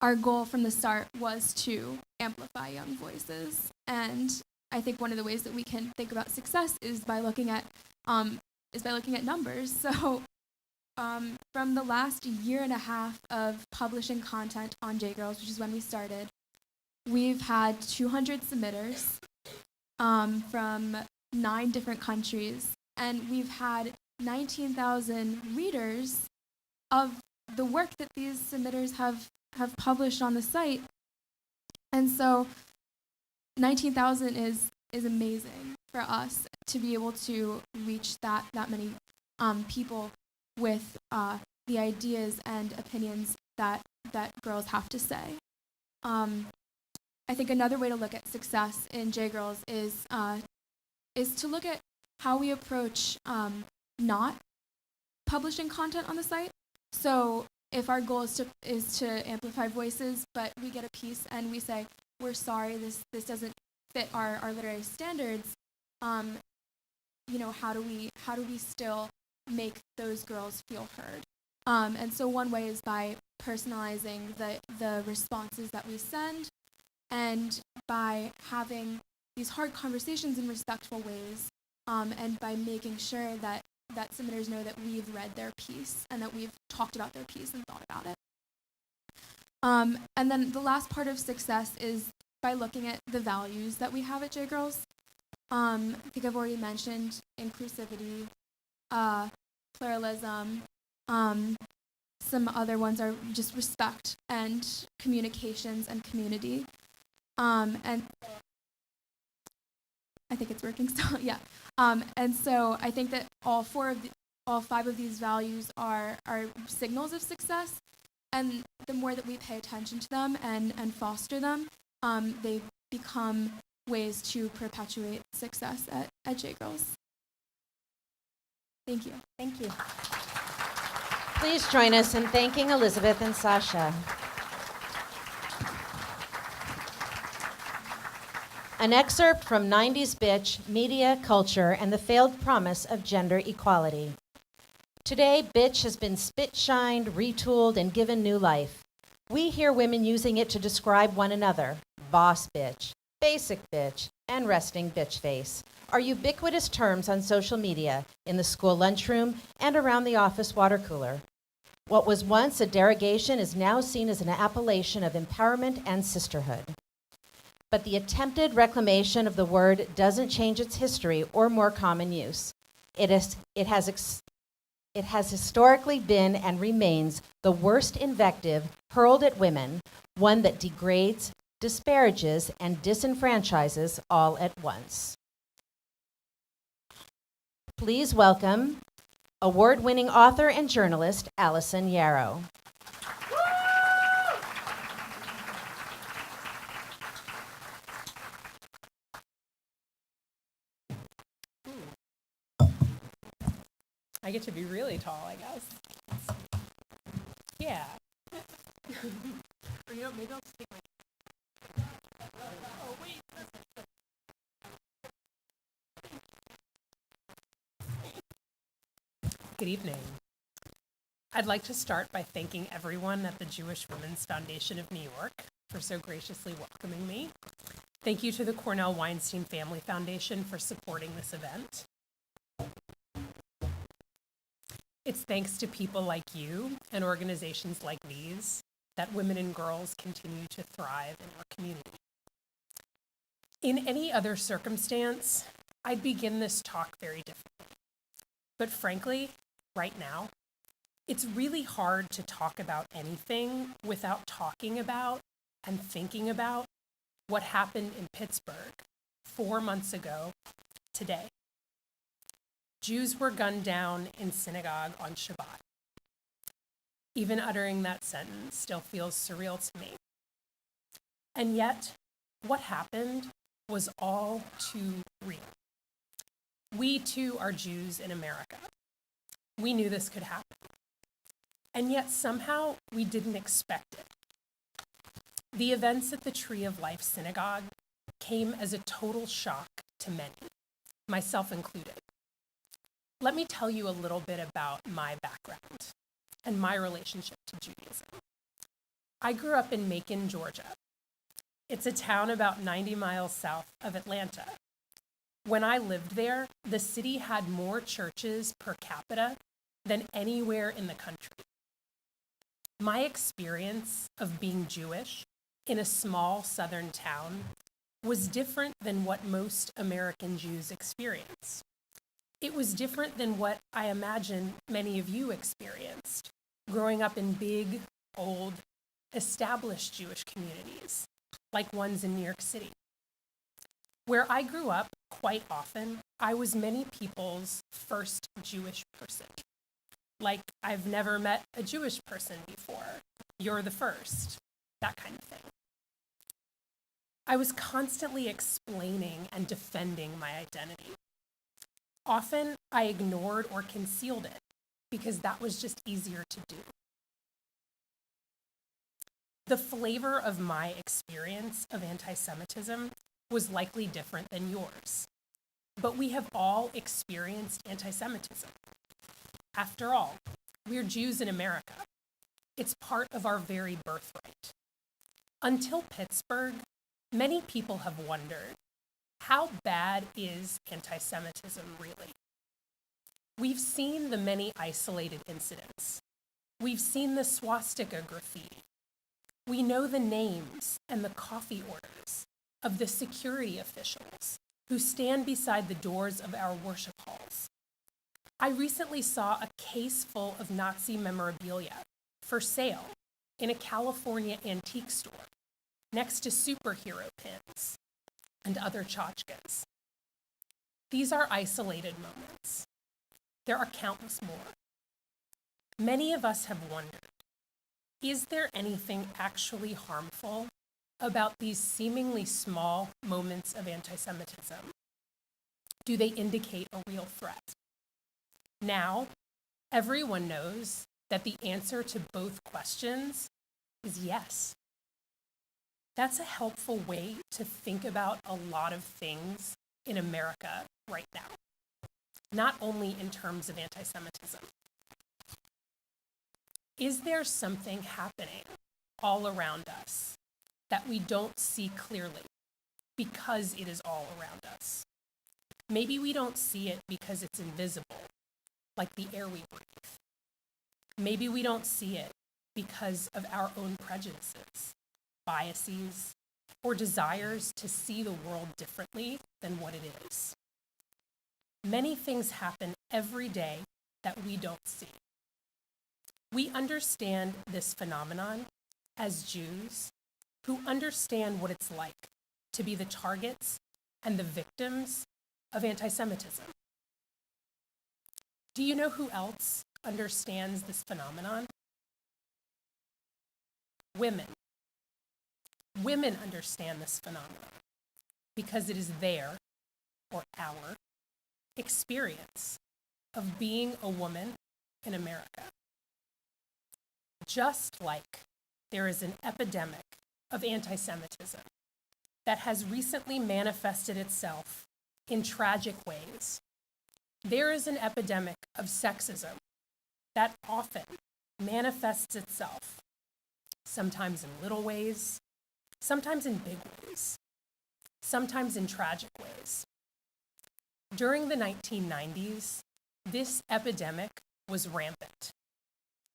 our goal from the start was to amplify young voices, and I think one of the ways that we can think about success is by looking at numbers. So, from the last year and a half of publishing content on jGirls, which is when we started, we've had 200 submitters from 9 different countries, and we've had 19,000 readers of the work that these submitters have published on the site. And so 19,000 is amazing for us to be able to reach that many people with the ideas and opinions that girls have to say. I think another way to look at success in jGirls is to look at how we approach not publishing content on the site. So if our goal is to amplify voices, but we get a piece and we say, we're sorry, this doesn't fit our literary standards, how do we still make those girls feel heard? And so one way is by personalizing the responses that we send, and by having these hard conversations in respectful ways, and by making sure that submitters know that we've read their piece and that we've talked about their piece and thought about it. And then the last part of success is by looking at the values that we have at jGirls. I think I've already mentioned inclusivity, pluralism. Some other ones are just respect and communications and community. And I think it's working still, yeah. And so I think that all 5 of these values are signals of success, and the more that we pay attention to them and foster them, they become ways to perpetuate success at jGirls. Thank you. Thank you. Please join us in thanking Elizabeth and Sasha. An excerpt from 90s Bitch, Media, Culture, and the Failed Promise of Gender Equality. Today, bitch has been spit-shined, retooled, and given new life. We hear women using it to describe one another. Boss bitch, basic bitch, and resting bitch face are ubiquitous terms on social media, in the school lunchroom, and around the office water cooler. What was once a derogation is now seen as an appellation of empowerment and sisterhood. But the attempted reclamation of the word doesn't change its history or more common use. It has historically been and remains the worst invective hurled at women, one that degrades, disparages, and disenfranchises all at once. Please welcome award-winning author and journalist Allison Yarrow. I get to be really tall, I guess. Yeah. Or maybe I'll just take my... Oh, wait. Good evening. I'd like to start by thanking everyone at the Jewish Women's Foundation of New York for so graciously welcoming me. Thank you to the Cornell Weinstein Family Foundation for supporting this event. It's thanks to people like you and organizations like these that women and girls continue to thrive in our community. In any other circumstance, I'd begin this talk very differently. But frankly, right now, it's really hard to talk about anything without talking about and thinking about what happened in Pittsburgh 4 months ago today. Jews were gunned down in synagogue on Shabbat. Even uttering that sentence still feels surreal to me. And yet, what happened was all too real. We too are Jews in America. We knew this could happen. And yet somehow we didn't expect it. The events at the Tree of Life Synagogue came as a total shock to many, myself included. Let me tell you a little bit about my background and my relationship to Judaism. I grew up in Macon, Georgia. It's a town about 90 miles south of Atlanta. When I lived there, the city had more churches per capita than anywhere in the country. My experience of being Jewish in a small southern town was different than what most American Jews experience. It was different than what I imagine many of you experienced, growing up in big, old, established Jewish communities, like ones in New York City. Where I grew up, quite often, I was many people's first Jewish person. Like, I've never met a Jewish person before. You're the first. That kind of thing. I was constantly explaining and defending my identity. Often, I ignored or concealed it because that was just easier to do. The flavor of my experience of anti-Semitism was likely different than yours, but we have all experienced anti-Semitism. After all, we're Jews in America. It's part of our very birthright. Until Pittsburgh, many people have wondered, how bad is anti-Semitism really? We've seen the many isolated incidents. We've seen the swastika graffiti. We know the names and the coffee orders of the security officials who stand beside the doors of our worship halls. I recently saw a case full of Nazi memorabilia for sale in a California antique store next to superhero pins and other tchotchkes. These are isolated moments. There are countless more. Many of us have wondered, is there anything actually harmful about these seemingly small moments of anti-Semitism? Do they indicate a real threat? Now, everyone knows that the answer to both questions is yes. That's a helpful way to think about a lot of things in America right now, not only in terms of anti-Semitism. Is there something happening all around us that we don't see clearly because it is all around us? Maybe we don't see it because it's invisible, like the air we breathe. Maybe we don't see it because of our own prejudices, biases, or desires to see the world differently than what it is. Many things happen every day that we don't see. We understand this phenomenon as Jews who understand what it's like to be the targets and the victims of anti-Semitism. Do you know who else understands this phenomenon? Women. Women understand this phenomenon because it is their, or our, experience of being a woman in America. Just like there is an epidemic of anti-Semitism that has recently manifested itself in tragic ways, there is an epidemic of sexism that often manifests itself, sometimes in little ways, sometimes in big ways, sometimes in tragic ways. During the 1990s, this epidemic was rampant.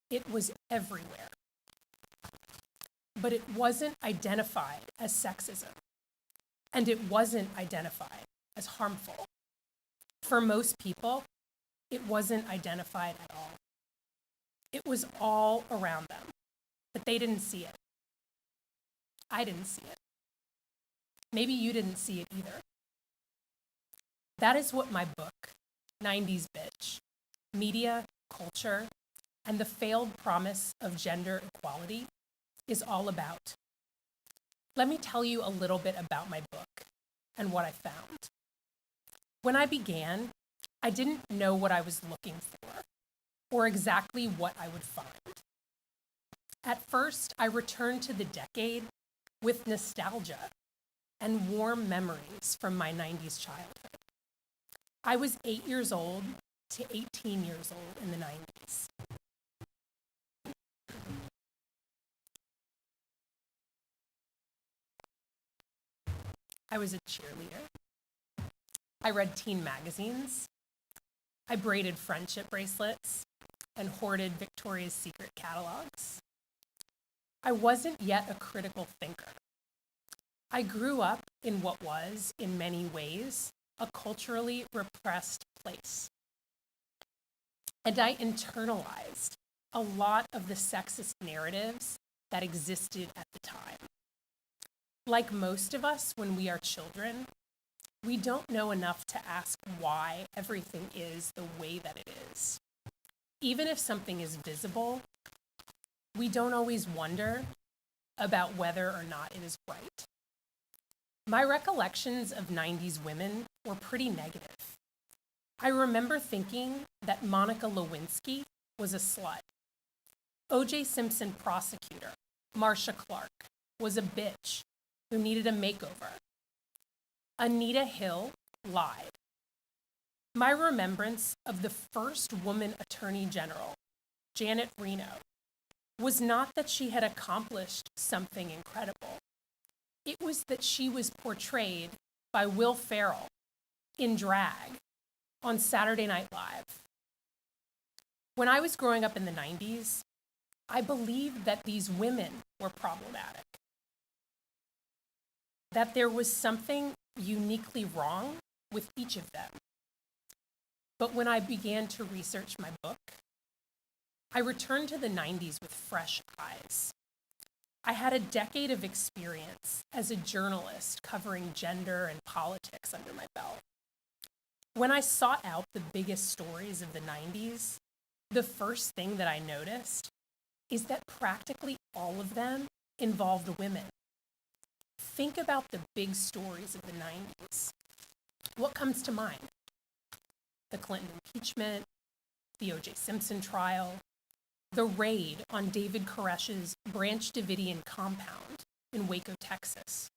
It was everywhere. But it wasn't identified as sexism, and it wasn't identified as harmful. For most people, it wasn't identified at all. It was all around them, but they didn't see it. I didn't see it. Maybe you didn't see it either. That is what my book, 90s Bitch, Media, Culture, and the Failed Promise of Gender Equality is all about. Let me tell you a little bit about my book and what I found. When I began, I didn't know what I was looking for or exactly what I would find. At first, I returned to the decade with nostalgia and warm memories from my 90s childhood. I was 8 years old to 18 years old in the 90s. I was a cheerleader. I read teen magazines. I braided friendship bracelets and hoarded Victoria's Secret catalogs. I wasn't yet a critical thinker. I grew up in what was, in many ways, a culturally repressed place. And I internalized a lot of the sexist narratives that existed at the time. Like most of us when we are children, we don't know enough to ask why everything is the way that it is. Even if something is visible, we don't always wonder about whether or not it is right. My recollections of 90s women were pretty negative. I remember thinking that Monica Lewinsky was a slut. O.J. Simpson prosecutor, Marcia Clark, was a bitch who needed a makeover. Anita Hill lied. My remembrance of the first woman attorney general, Janet Reno, was not that she had accomplished something incredible. It was that she was portrayed by Will Ferrell in drag on Saturday Night Live. When I was growing up in the 90s, I believed that these women were problematic, that there was something uniquely wrong with each of them. But when I began to research my book, I returned to the 90s with fresh eyes. I had a decade of experience as a journalist covering gender and politics under my belt. When I sought out the biggest stories of the 90s, the first thing that I noticed is that practically all of them involved women. Think about the big stories of the 90s. What comes to mind? The Clinton impeachment, the O.J. Simpson trial, the raid on David Koresh's Branch Davidian compound in Waco, Texas,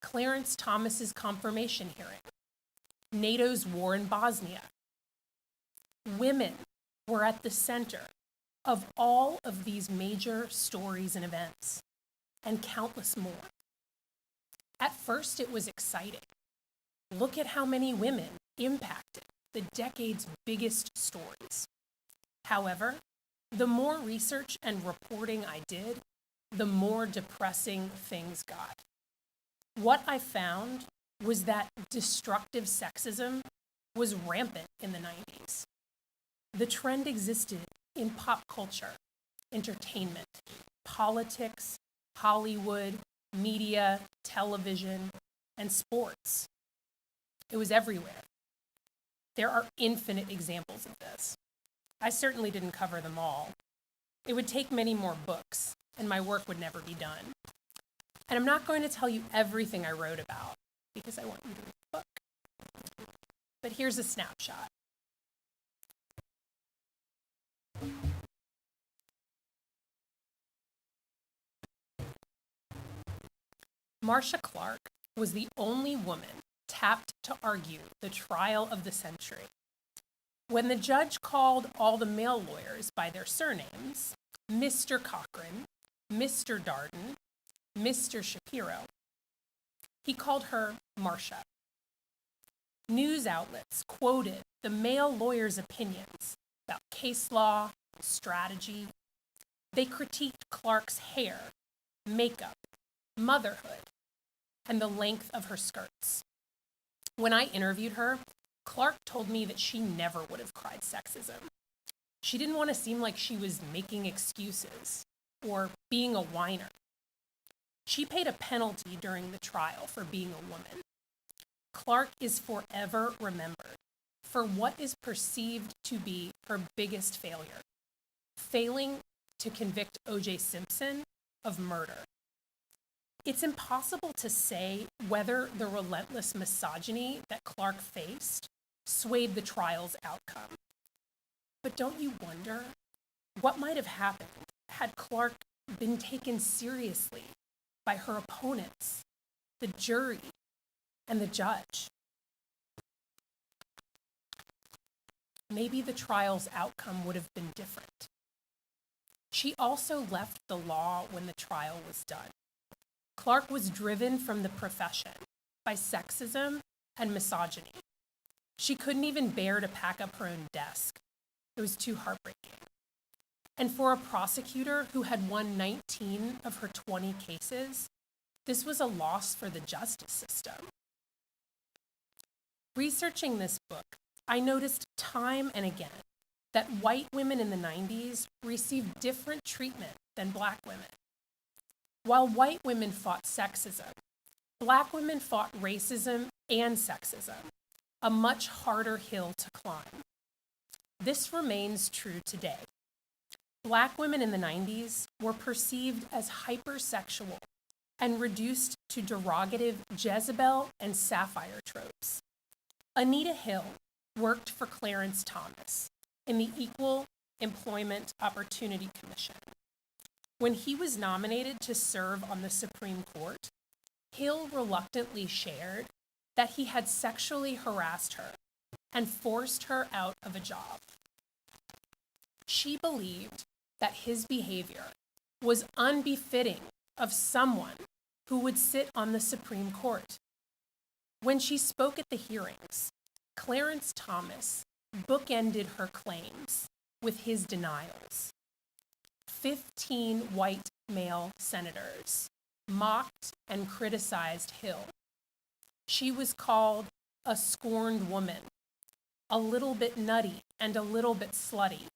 Clarence Thomas's confirmation hearing, NATO's war in Bosnia. Women were at the center of all of these major stories and events, and countless more. At first, it was exciting. Look at how many women impacted the decade's biggest stories. However, the more research and reporting I did, the more depressing things got. What I found was that destructive sexism was rampant in the 90s. The trend existed in pop culture, entertainment, politics, Hollywood, media, television, and sports. It was everywhere. There are infinite examples of this. I certainly didn't cover them all. It would take many more books, and my work would never be done. And I'm not going to tell you everything I wrote about, because I want you to read the book. But here's a snapshot. Marcia Clark was the only woman tapped to argue the trial of the century. When the judge called all the male lawyers by their surnames, Mr. Cochran, Mr. Darden, Mr. Shapiro, he called her Marcia. News outlets quoted the male lawyers' opinions about case law, strategy. They critiqued Clark's hair, makeup, motherhood, and the length of her skirts. When I interviewed her, Clark told me that she never would have cried sexism. She didn't want to seem like she was making excuses or being a whiner. She paid a penalty during the trial for being a woman. Clark is forever remembered for what is perceived to be her biggest failure, failing to convict O.J. Simpson of murder. It's impossible to say whether the relentless misogyny that Clark faced swayed the trial's outcome. But don't you wonder what might have happened had Clark been taken seriously by her opponents the jury, and the judge. Maybe the trial's outcome would have been different. She also left the law when the trial was done. Clark was driven from the profession by sexism and misogyny. She couldn't even bear to pack up her own desk. It was too heartbreaking. And for a prosecutor who had won 19 of her 20 cases, this was a loss for the justice system. Researching this book, I noticed time and again that white women in the 90s received different treatment than black women. While white women fought sexism, black women fought racism and sexism, a much harder hill to climb. This remains true today. Black women in the 90s were perceived as hypersexual and reduced to derogative Jezebel and Sapphire tropes. Anita Hill worked for Clarence Thomas in the Equal Employment Opportunity Commission. When he was nominated to serve on the Supreme Court, Hill reluctantly shared that he had sexually harassed her and forced her out of a job. She believed that his behavior was unbefitting of someone who would sit on the Supreme Court. When she spoke at the hearings, Clarence Thomas bookended her claims with his denials. 15 white male senators mocked and criticized Hill. She was called a scorned woman, a little bit nutty and a little bit slutty,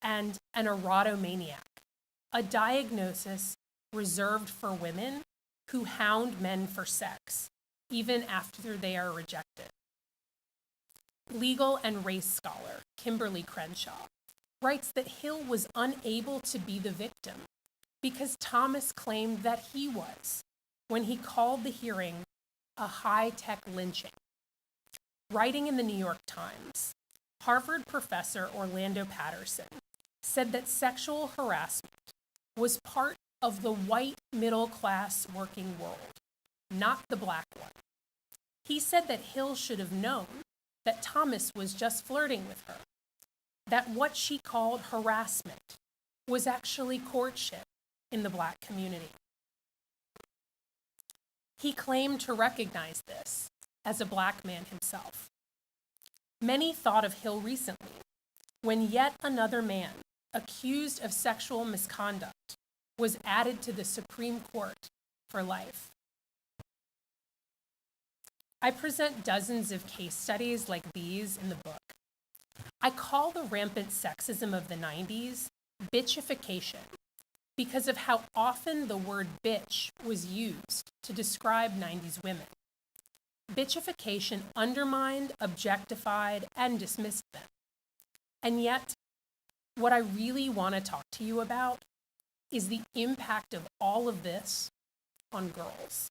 and an erotomaniac, a diagnosis reserved for women who hound men for sex, even after they are rejected. Legal and race scholar Kimberly Crenshaw writes that Hill was unable to be the victim because Thomas claimed that he was when he called the hearing a high-tech lynching. Writing in the New York Times, Harvard professor Orlando Patterson said that sexual harassment was part of the white middle-class working world, not the black one. He said that Hill should have known that Thomas was just flirting with her, that what she called harassment was actually courtship in the black community. He claimed to recognize this as a black man himself. Many thought of Hill recently when yet another man accused of sexual misconduct was added to the Supreme Court for life. I present dozens of case studies like these in the book. I call the rampant sexism of the 90s bitchification because of how often the word bitch was used to describe 90s women. Bitchification undermined, objectified, and dismissed them. And yet, what I really want to talk to you about is the impact of all of this on girls.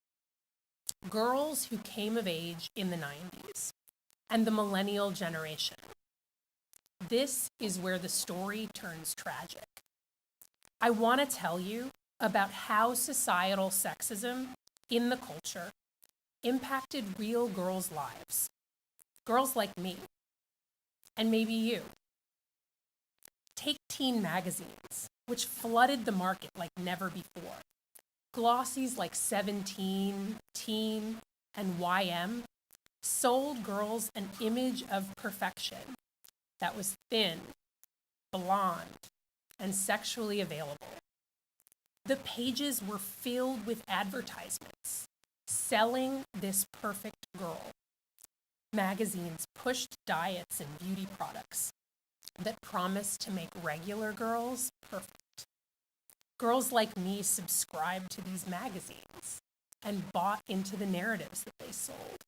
Girls who came of age in the 90s and the millennial generation. This is where the story turns tragic. I want to tell you about how societal sexism in the culture impacted real girls' lives. Girls like me, and maybe you. Take teen magazines, which flooded the market like never before. Glossies like 17, Teen, and YM sold girls an image of perfection that was thin, blonde, and sexually available. The pages were filled with advertisements selling this perfect girl. Magazines pushed diets and beauty products that promised to make regular girls perfect. Girls like me subscribed to these magazines and bought into the narratives that they sold.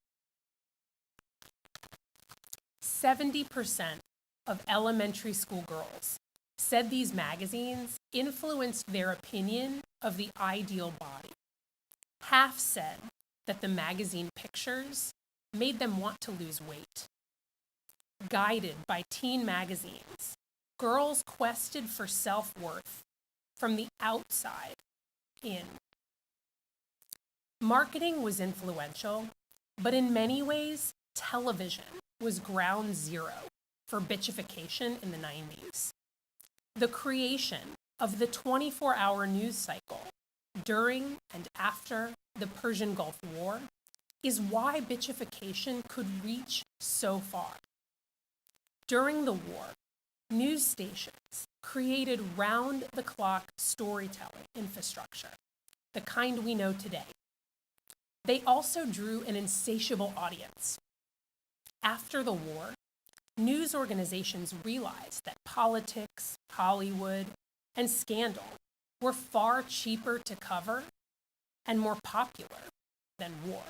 70% of elementary school girls said these magazines influenced their opinion of the ideal body. Half said that the magazine pictures made them want to lose weight. Guided by teen magazines, girls quested for self-worth from the outside in. Marketing was influential, but in many ways, television was ground zero for bitchification in the 90s. The creation of the 24-hour news cycle during and after the Persian Gulf War is why bitchification could reach so far. During the war, news stations created round-the-clock storytelling infrastructure, the kind we know today. They also drew an insatiable audience. After the war, news organizations realized that politics, Hollywood, and scandal were far cheaper to cover and more popular than war.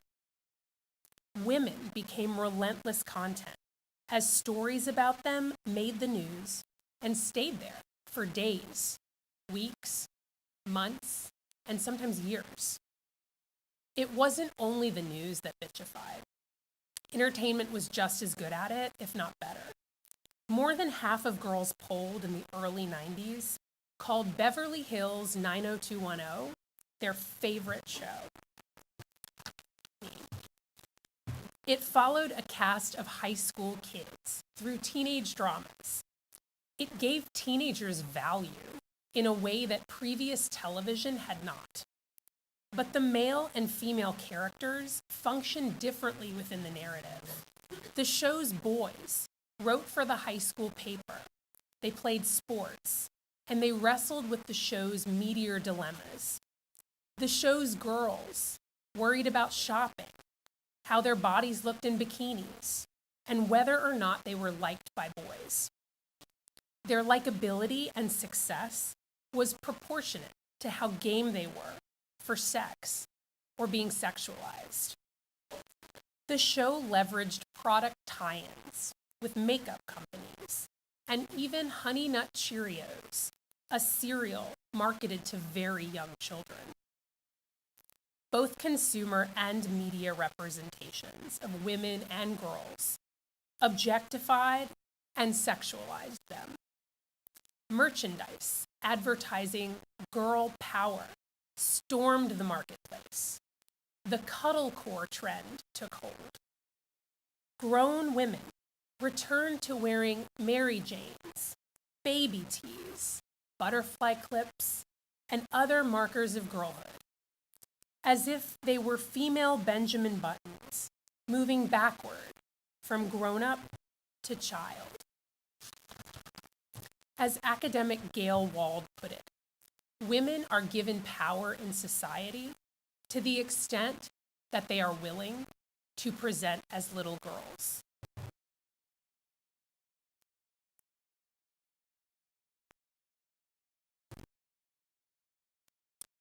Women became relentless content as stories about them made the news and stayed there for days, weeks, months, and sometimes years. It wasn't only the news that bitchified. Entertainment was just as good at it, if not better. More than half of girls polled in the early 90s called Beverly Hills 90210 their favorite show. It followed a cast of high school kids through teenage dramas. It gave teenagers value in a way that previous television had not. But the male and female characters functioned differently within the narrative. The show's boys wrote for the high school paper, they played sports, and they wrestled with the show's meatier dilemmas. The show's girls worried about shopping, how their bodies looked in bikinis, and whether or not they were liked by boys. Their likability and success was proportionate to how game they were for sex or being sexualized. The show leveraged product tie-ins with makeup companies and even Honey Nut Cheerios, a cereal marketed to very young children. Both consumer and media representations of women and girls objectified and sexualized them. Merchandise advertising girl power stormed the marketplace. The cuddlecore trend took hold. Grown women returned to wearing Mary Janes, baby tees, butterfly clips, and other markers of girlhood, as if they were female Benjamin Buttons moving backward from grown-up to child. As academic Gail Wald put it, women are given power in society to the extent that they are willing to present as little girls.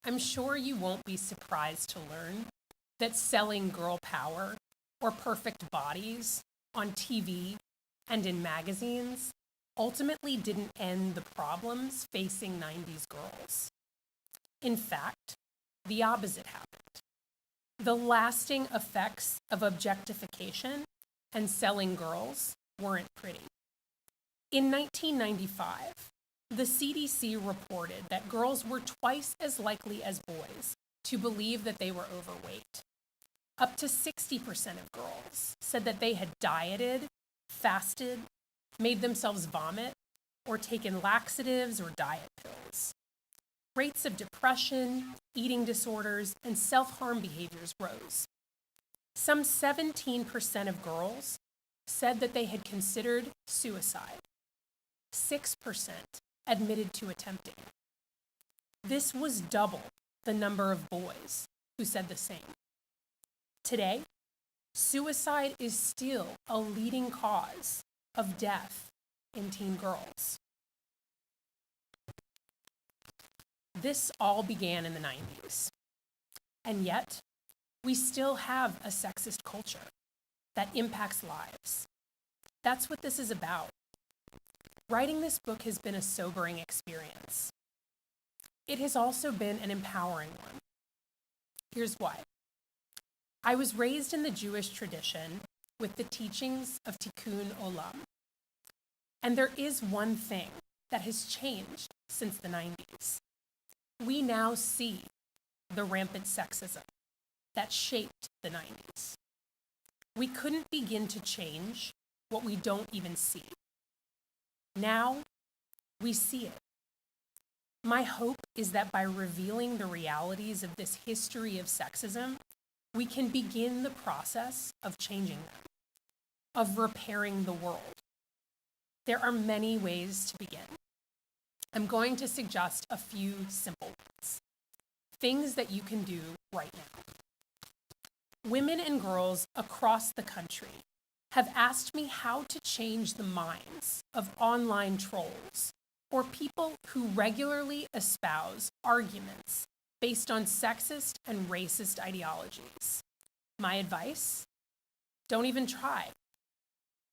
I'm sure you won't be surprised to learn that selling girl power or perfect bodies on TV and in magazines ultimately didn't end the problems facing 90s girls. In fact, the opposite happened. The lasting effects of objectification and selling girls weren't pretty. In 1995, the CDC reported that girls were twice as likely as boys to believe that they were overweight. Up to 60% of girls said that they had dieted, fasted, made themselves vomit, or taken laxatives or diet pills. Rates of depression, eating disorders, and self-harm behaviors rose. Some 17% of girls said that they had considered suicide. 6% admitted to attempting. This was double the number of boys who said the same. Today, suicide is still a leading cause of death in teen girls. This all began in the 90s. And yet, we still have a sexist culture that impacts lives. That's what this is about. Writing this book has been a sobering experience. It has also been an empowering one. Here's why. I was raised in the Jewish tradition with the teachings of Tikkun Olam. And there is one thing that has changed since the 90s. We now see the rampant sexism that shaped the 90s. We couldn't begin to change what we don't even see. Now, we see it. My hope is that by revealing the realities of this history of sexism, we can begin the process of changing them, of repairing the world. There are many ways to begin. I'm going to suggest a few simple ones, things that you can do right now. Women and girls across the country have asked me how to change the minds of online trolls or people who regularly espouse arguments based on sexist and racist ideologies. My advice? Don't even try.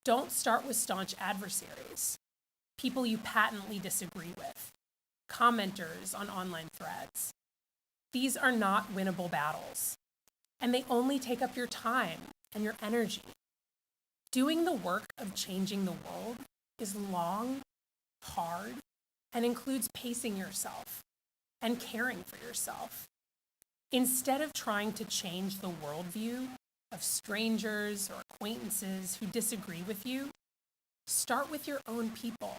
Don't start with staunch adversaries, people you patently disagree with, commenters on online threads. These are not winnable battles, and they only take up your time and your energy. Doing the work of changing the world is long, hard, and includes pacing yourself and caring for yourself. Instead of trying to change the worldview of strangers or acquaintances who disagree with you, start with your own people,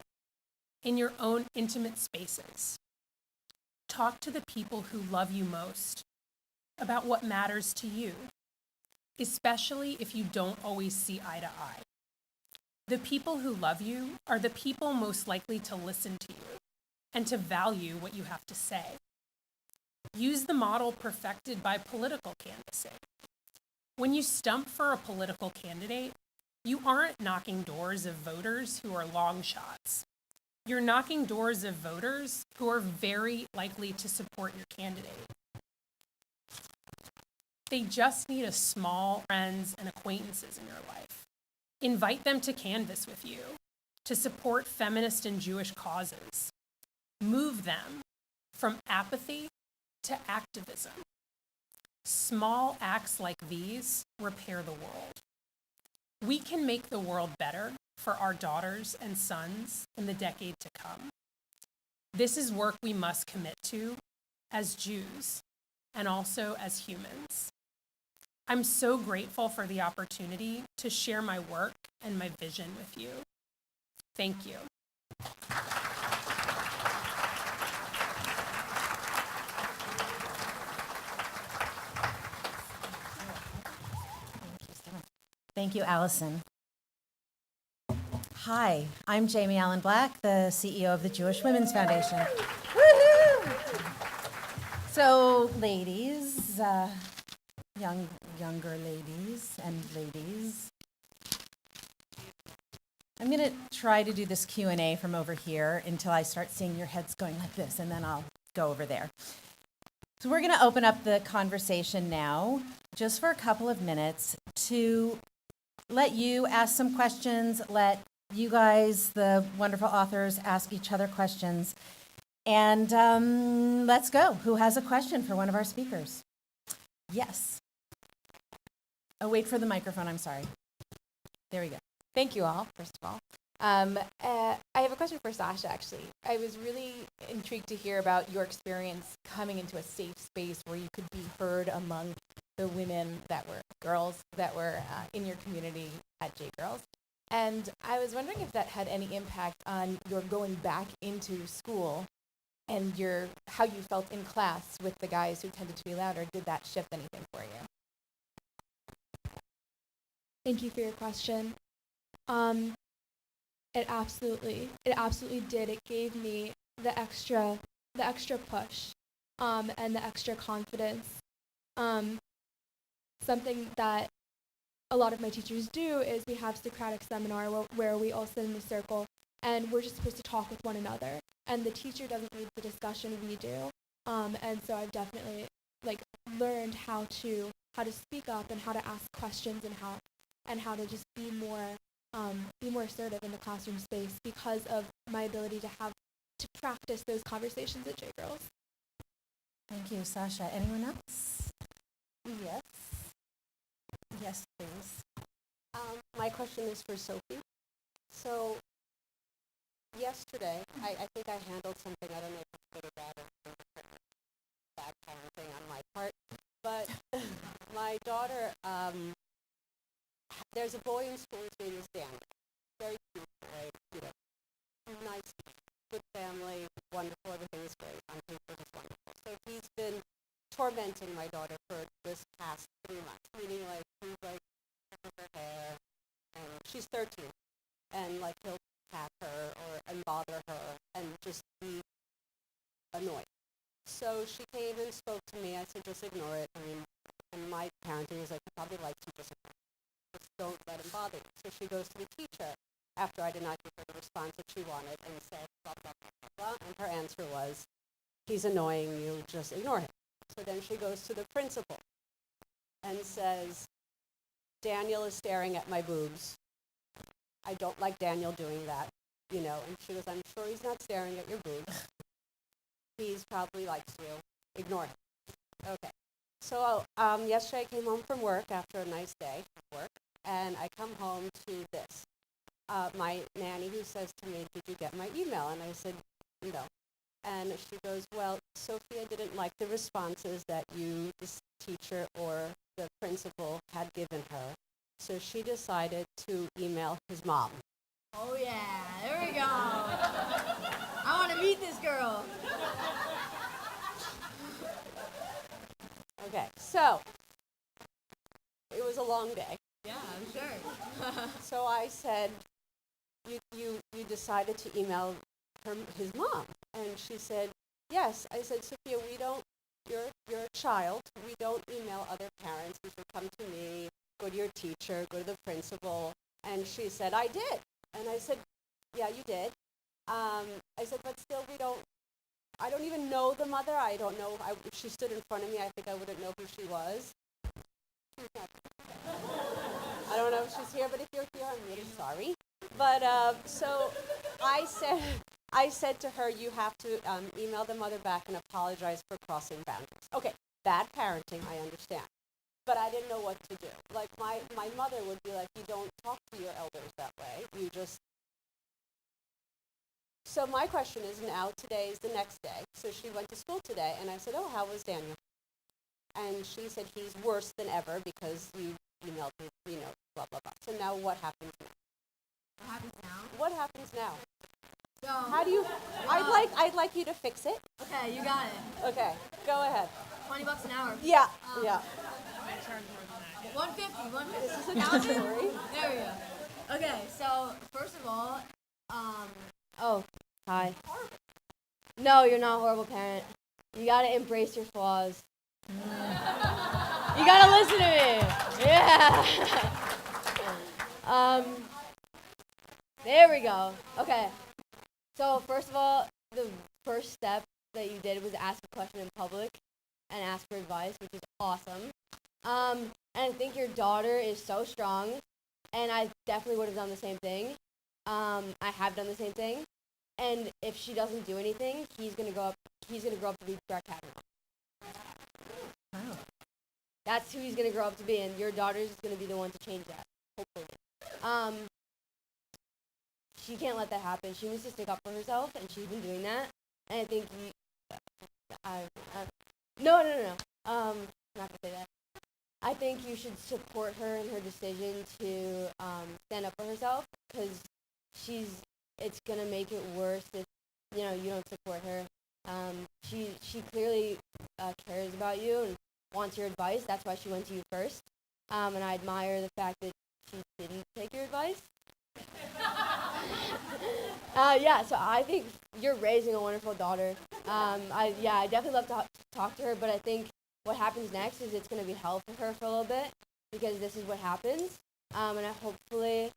in your own intimate spaces. Talk to the people who love you most about what matters to you, especially if you don't always see eye to eye. The people who love you are the people most likely to listen to you and to value what you have to say. Use the model perfected by political canvassing. When you stump for a political candidate, you aren't knocking doors of voters who are long shots. You're knocking doors of voters who are very likely to support your candidate. They just need a small friends and acquaintances in your life. Invite them to canvass with you, to support feminist and Jewish causes. Move them from apathy to activism. Small acts like these repair the world. We can make the world better for our daughters and sons in the decade to come. This is work we must commit to as Jews and also as humans. I'm so grateful for the opportunity to share my work and my vision with you. Thank you. Thank you, Allison. Hi, I'm Jamie Allen Black, the CEO of the Jewish Women's Foundation. Woohoo! So, ladies, younger ladies and ladies, I'm going to try to do this Q&A from over here until I start seeing your heads going like this, and then I'll go over there. So we're going to open up the conversation now, just for a couple of minutes, to let you ask some questions, let you guys, the wonderful authors, ask each other questions. And let's go. Who has a question for one of our speakers? Yes. Oh, wait for the microphone. I'm sorry. There we go. Thank you all, first of all. I have a question for Sasha, actually. I was really intrigued to hear about your experience coming into a safe space where you could be heard among the women that were girls that were in your community at jGirls. And I was wondering if that had any impact on your going back into school and how you felt in class with the guys who tended to be louder. Did that shift anything for you? Thank you for your question. It absolutely did. It gave me the extra push, and the extra confidence. Something that a lot of my teachers do is we have Socratic seminar where we all sit in a circle and we're just supposed to talk with one another. And the teacher doesn't lead the discussion, we do. And so I've definitely learned how to speak up and how to ask questions and how to just be more assertive in the classroom space because of my ability to practice those conversations at jGirls. Thank you, Sasha. Anyone else? Yes. Yes, please. My question is for Sophie. So yesterday, I think I handled something, I don't know if it's good or bad or bad parenting on my part, but my daughter, there's a boy in school, his name is Daniel. Very cute boy, you know, nice, good family, wonderful, everything is great. On paper, it's wonderful. So he's been tormenting my daughter for this past 3 months, meaning like he's like her hair, and she's 13, and like he'll pat her and bother her and just be annoying. So she came and spoke to me. I said, just ignore it. I mean, and my parenting is like, he probably likes you, just don't let him bother you. So she goes to the teacher after I did not give her the response that she wanted and said, blah, blah, blah, blah, blah. And her answer was, he's annoying you, just ignore him. So then she goes to the principal and says, Daniel is staring at my boobs. I don't like Daniel doing that, you know. And she goes, I'm sure he's not staring at your boobs. He's probably likes you. Ignore him. Okay. So yesterday I came home from work after a nice day of work, and I come home to this. My nanny who says to me, did you get my email? And I said, no. And she goes, well, Sophia didn't like the responses that you, this teacher or the principal, had given her. So she decided to email his mom. Oh yeah, there we go. I want to meet this girl. Okay, so it was a long day. Yeah, I'm sure. So I said, you decided to email his mom. And she said, yes. I said, Sophia, you're a child. We don't email other parents. You should come to me, go to your teacher, go to the principal. And she said, I did. And I said, yeah, you did. I said, but still I don't even know the mother. I don't know. If she stood in front of me, I think I wouldn't know who she was. I don't know if she's here, but if you're here, I'm really sorry. But so I said to her, you have to email the mother back and apologize for crossing boundaries. Okay, bad parenting, I understand. But I didn't know what to do. Like my mother would be like, you don't talk to your elders that way. You just. So my question is now, today is the next day. So she went to school today, and I said, oh, how was Daniel? And she said, he's worse than ever because you emailed him, you know, blah, blah, blah. So now what happens now? What happens now? What happens now? So, how do you, I'd like you to fix it. Okay, you got it. Okay, go ahead. $20 an hour. Yeah, yeah. 150. This is a good story. There we go. Okay, so first of all, Oh, hi. no, you're not a horrible parent. You gotta embrace your flaws. You gotta listen to me. Yeah. There we go. Okay. So first of all, the first step that you did was ask a question in public and ask for advice, which is awesome. And I think your daughter is so strong, and I definitely would have done the same thing. I have done the same thing. And if she doesn't do anything, he's gonna grow up to be Brett Kavanaugh. Wow. That's who he's gonna grow up to be, and your daughter's gonna be the one to change that, hopefully. She can't let that happen. She needs to stick up for herself, and she's been doing that. And I think no. I'm not gonna say that. I think you should support her in her decision to stand up for herself, because it's gonna make it worse if you don't support her. She clearly cares about you and wants your advice. That's why she went to you first. And I admire the fact that she didn't take your advice. Yeah, so I think you're raising a wonderful daughter. I definitely love to talk to her, but I think what happens next is it's going to be hell for her for a little bit, because this is what happens. And hopefully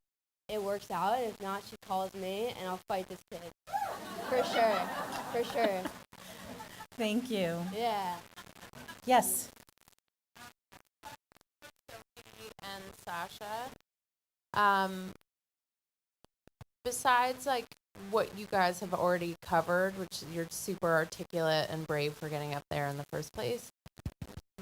it works out, and if not, she calls me, and I'll fight this kid. For sure. Thank you. Yeah. Yes. Sophie and Sasha. Besides, like, what you guys have already covered, which you're super articulate and brave for getting up there in the first place,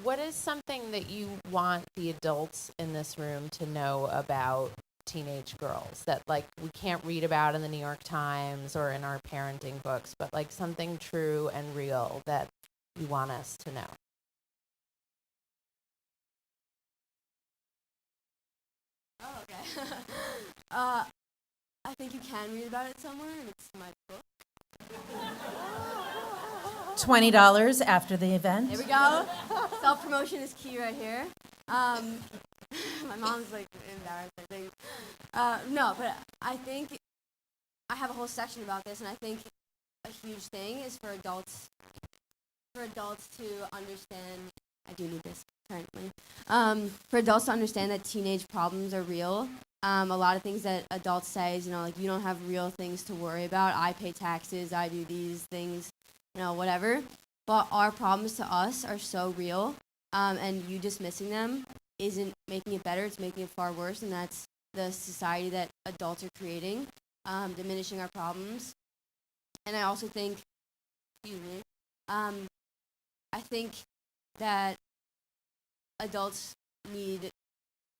what is something that you want the adults in this room to know about teenage girls that, like, we can't read about in the New York Times or in our parenting books, but, like, something true and real that you want us to know? Okay. I think you can read about it somewhere, and it's my book. $20 after the event. There we go. Self-promotion is key right here. My mom's like embarrassed, I think. No, but I think I have a whole section about this, and I think a huge thing is for adults to understand. I do need this currently. For adults to understand that teenage problems are real. A lot of things that adults say is, like, you don't have real things to worry about. I pay taxes. I do these things, whatever. But our problems to us are so real, and you dismissing them isn't making it better. It's making it far worse, and that's the society that adults are creating, diminishing our problems. And I also think, I think that adults need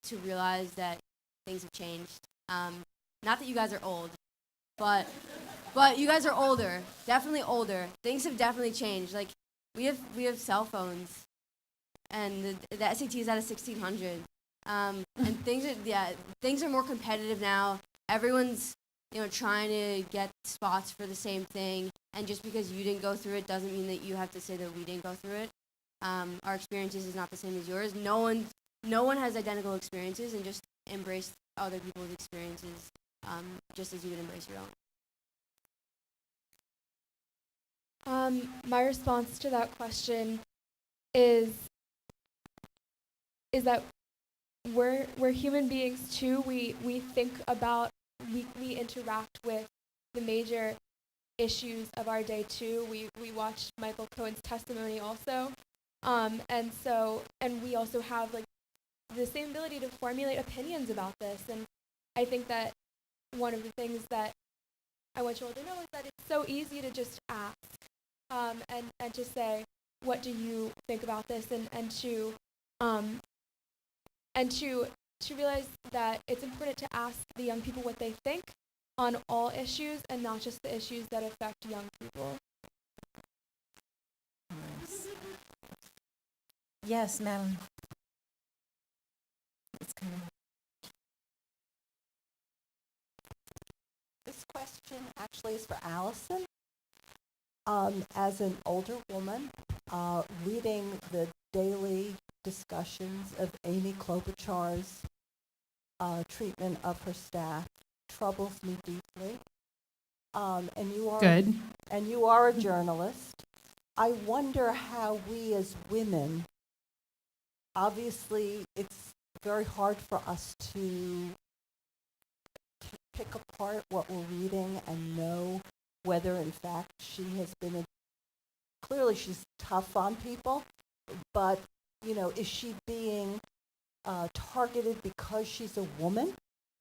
to realize that things have changed. Not that you guys are old, but you guys are older, definitely older. Things have definitely changed. Like, we have cell phones, and the SAT is at a 1600. And things are more competitive now. Everyone's trying to get spots for the same thing, and just because you didn't go through it doesn't mean that you have to say that we didn't go through it. Our experiences is not the same as yours. No one has identical experiences, and just embrace other people's experiences, just as you would embrace your own. My response to that question is that we're human beings too. We think about, we interact with the major issues of our day too. We watched Michael Cohen's testimony also, and we also have like the same ability to formulate opinions about this. And I think that one of the things that I want you all to know is that it's so easy to just ask, and to say, what do you think about this, and to realize that it's important to ask the young people what they think on all issues, and not just the issues that affect young people. Yes, Madeline. This question actually is for Allison. As an older woman, reading the daily discussions of Amy Klobuchar's treatment of her staff troubles me deeply. And you are Good. And you are a journalist. I wonder how we as women, obviously it's very hard for us to pick apart what we're reading and know whether in fact she has been clearly she's tough on people, but is she being targeted because she's a woman?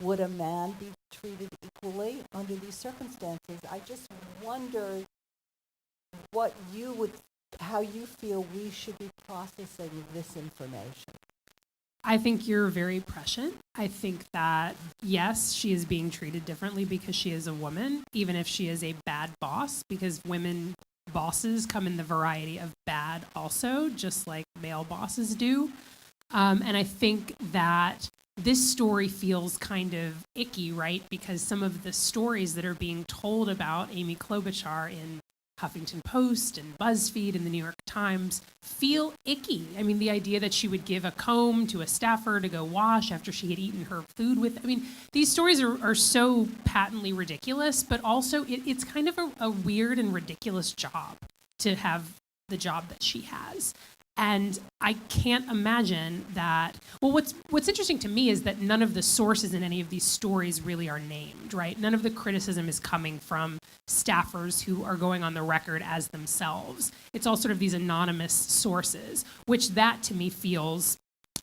Would a man be treated equally under these circumstances? I just wonder how you feel we should be processing this information. I think you're very prescient. I think that, yes, she is being treated differently because she is a woman, even if she is a bad boss, because women bosses come in the variety of bad also, just like male bosses do. And I think that this story feels kind of icky, right? Because some of the stories that are being told about Amy Klobuchar in Huffington Post and BuzzFeed and the New York Times feel icky. I mean, the idea that she would give a comb to a staffer to go wash after she had eaten her food with, these stories are so patently ridiculous, but also it's kind of a weird and ridiculous job to have the job that she has. And I can't imagine that. Well, what's interesting to me is that none of the sources in any of these stories really are named, right? None of the criticism is coming from staffers who are going on the record as themselves. It's all sort of these anonymous sources, which that to me feels,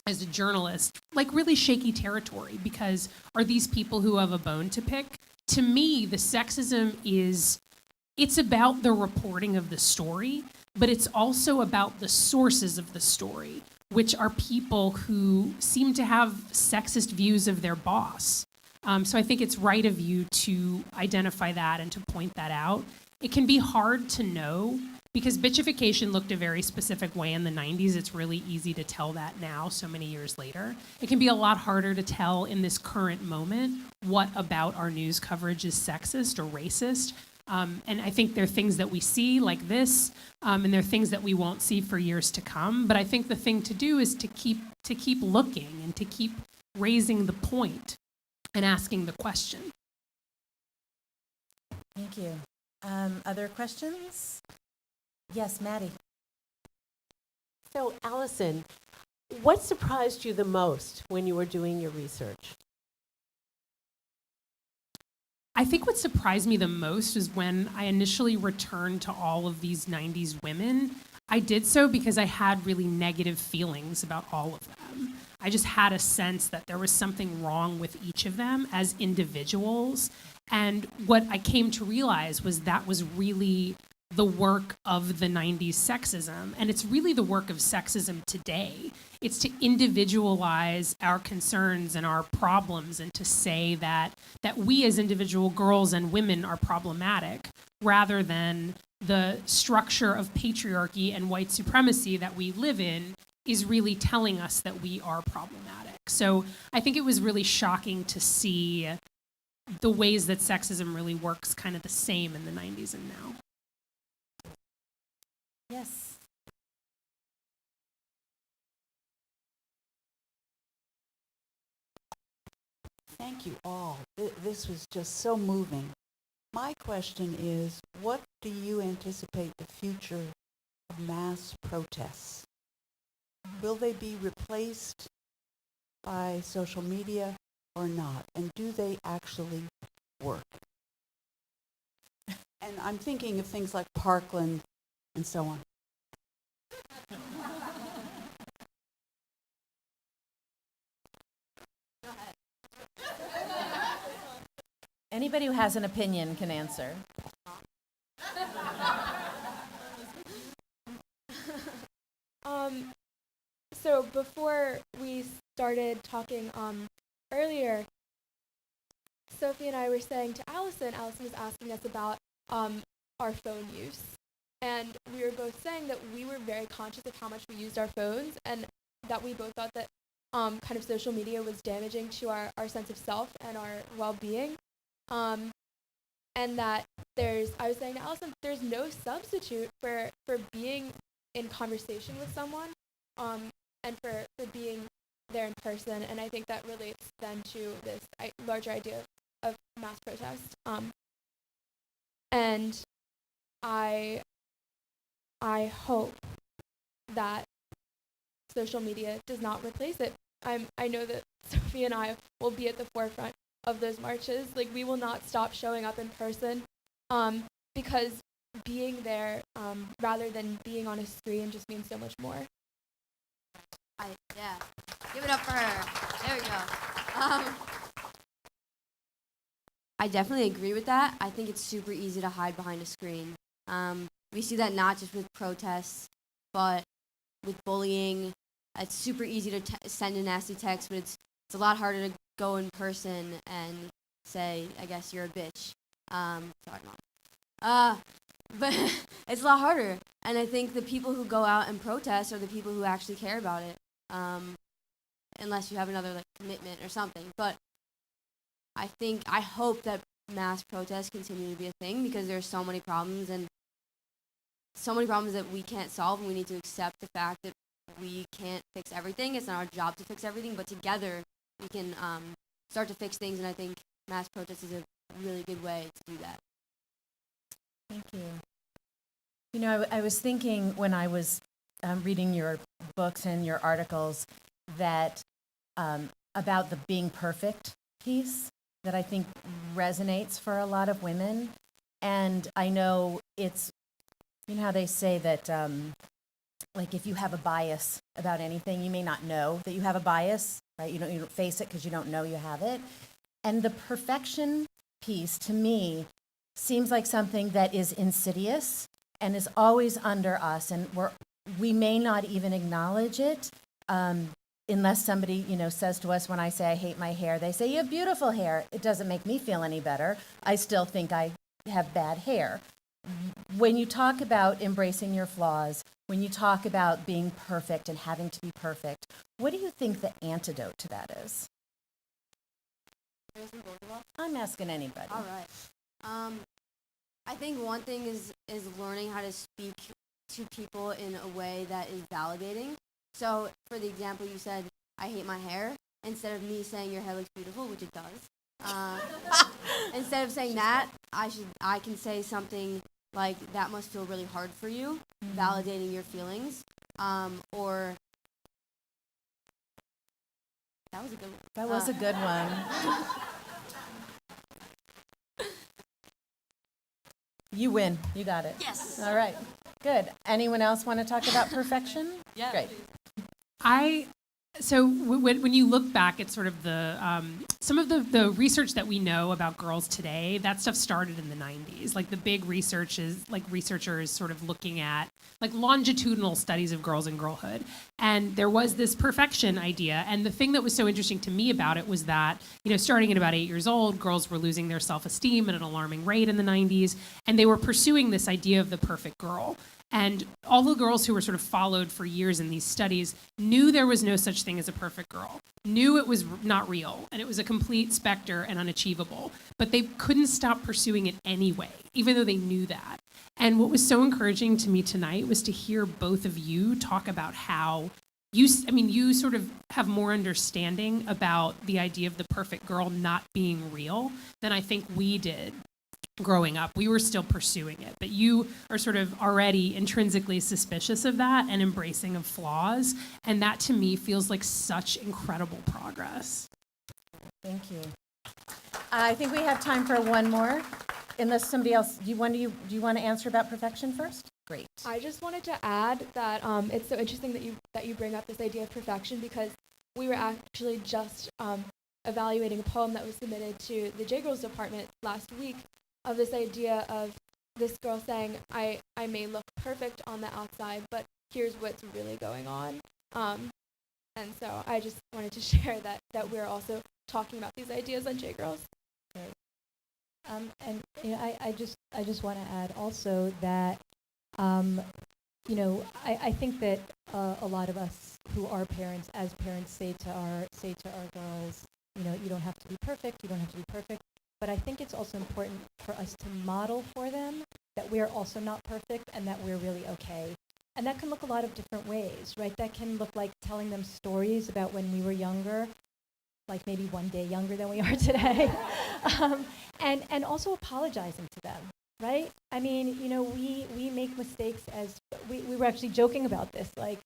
as a journalist, like really shaky territory, because are these people who have a bone to pick? To me, the sexism it's about the reporting of the story, but it's also about the sources of the story, which are people who seem to have sexist views of their boss. So I think it's right of you to identify that and to point that out. It can be hard to know Because bitchification looked a very specific way in the 90s. It's really easy to tell that now, so many years later. It can be a lot harder to tell in this current moment what about our news coverage is sexist or racist. And I think there are things that we see like this, and there are things that we won't see for years to come. But I think the thing to do is to keep looking and to keep raising the point and asking the question. Thank you. Other questions? Yes, Maddie. So, Allison, what surprised you the most when you were doing your research? I think what surprised me the most is when I initially returned to all of these 90s women, I did so because I had really negative feelings about all of them. I just had a sense that there was something wrong with each of them as individuals. And what I came to realize was that was really the work of the 90s sexism. And it's really the work of sexism today. It's to individualize our concerns and our problems and to say that we as individual girls and women are problematic rather than the structure of patriarchy and white supremacy that we live in is really telling us that we are problematic. So I think it was really shocking to see the ways that sexism really works kind of the same in the 90s and now. Yes. Thank you all. This was just so moving. My question is, what do you anticipate the future of mass protests? Will they be replaced by social media or not? And do they actually work? And I'm thinking of things like Parkland and so on. Anybody who has an opinion can answer. So before we started talking earlier, Sophie and I were saying to Allison was asking us about our phone use. And we were both saying that we were very conscious of how much we used our phones and that we both thought that kind of social media was damaging to our sense of self and our well-being. And that I was saying to Allison, there's no substitute for being in conversation with someone and for being there in person. And I think that relates then to this larger idea of mass protest. And I hope that social media does not replace it. I know that Sophie and I will be at the forefront of those marches. Like, we will not stop showing up in person because being there rather than being on a screen just means so much more. Yeah, give it up for her. There we go. I definitely agree with that. I think it's super easy to hide behind a screen. We see that not just with protests, but with bullying. It's super easy to send a nasty text, but it's a lot harder to go in person and say, I guess you're a bitch. Sorry, Mom. But it's a lot harder. And I think the people who go out and protest are the people who actually care about it, unless you have another commitment or something. But I hope that mass protests continue to be a thing because there's so many problems and so many problems that we can't solve, and we need to accept the fact that we can't fix everything. It's not our job to fix everything, but together we can start to fix things, and I think mass protest is a really good way to do that. Thank you. You know, I was thinking when I was reading your books and your articles that about the being perfect piece that I think resonates for a lot of women. And I know it's, you know how they say that like if you have a bias about anything, you may not know that you have a bias, right? You don't face it because you don't know you have it. And the perfection piece to me seems like something that is insidious and is always under us, and we may not even acknowledge it unless somebody, says to us when I say I hate my hair, they say you have beautiful hair. It doesn't make me feel any better. I still think I have bad hair. when you talk about embracing your flaws, when you talk about being perfect and having to be perfect, what do you think the antidote to that is? I'm asking anybody. All right. I think one thing is learning how to speak to people in a way that is validating. So, for the example you said, I hate my hair, instead of me saying your hair looks beautiful, which it does. Instead of saying that, I can say something like, that must feel really hard for you, validating your feelings, or that was a good one. That was a good one. You win. You got it. Yes. All right. Good. Anyone else want to talk about perfection? Yeah. Great. So when you look back at sort of the some of the research that we know about girls today, that stuff started in the 90s. Like the big research is like researchers sort of looking at like longitudinal studies of girls and girlhood. And there was this perfection idea. And the thing that was so interesting to me about it was that, you know, starting at about 8 years old, girls were losing their self-esteem at an alarming rate in the 90s. And they were pursuing this idea of the perfect girl. And all the girls who were sort of followed for years in these studies knew there was no such thing as a perfect girl, knew it was not real, and it was a complete specter and unachievable. But they couldn't stop pursuing it anyway, even though they knew that. And what was so encouraging to me tonight was to hear both of you talk about how you sort of have more understanding about the idea of the perfect girl not being real than I think we did. Growing up, we were still pursuing it, but you are sort of already intrinsically suspicious of that and embracing of flaws, and that to me feels like such incredible progress. Thank you. I think we have time for one more, unless somebody else. Do you want to answer about perfection first? Great. I just wanted to add that it's so interesting that you bring up this idea of perfection, because we were actually just evaluating a poem that was submitted to the JGirls department last week, of this idea of this girl saying, I may look perfect on the outside, but here's what's really going on. And so I just wanted to share that we're also talking about these ideas on JGirls. And you know, I just want to add also that you know, I think that a lot of us who are parents, as parents, say to our girls, you know, you don't have to be perfect, you don't have to be perfect. But I think it's also important for us to model for them that we're also not perfect and that we're really okay. And that can look a lot of different ways, right? That can look like telling them stories about when we were younger, like maybe one day younger than we are today, and also apologizing to them, right? I mean, you know, we make mistakes, as we were actually joking about this, like,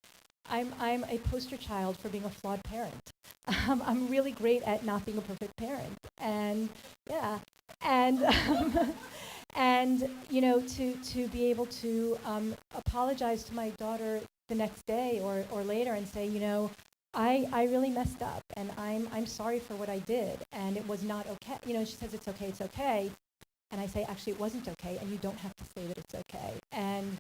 I'm a poster child for being a flawed parent. I'm really great at not being a perfect parent, and yeah, and you know, to be able to apologize to my daughter the next day or later and say, you know, I really messed up, and I'm sorry for what I did, and it was not okay. You know, she says it's okay, and I say actually it wasn't okay, and you don't have to say that it's okay. And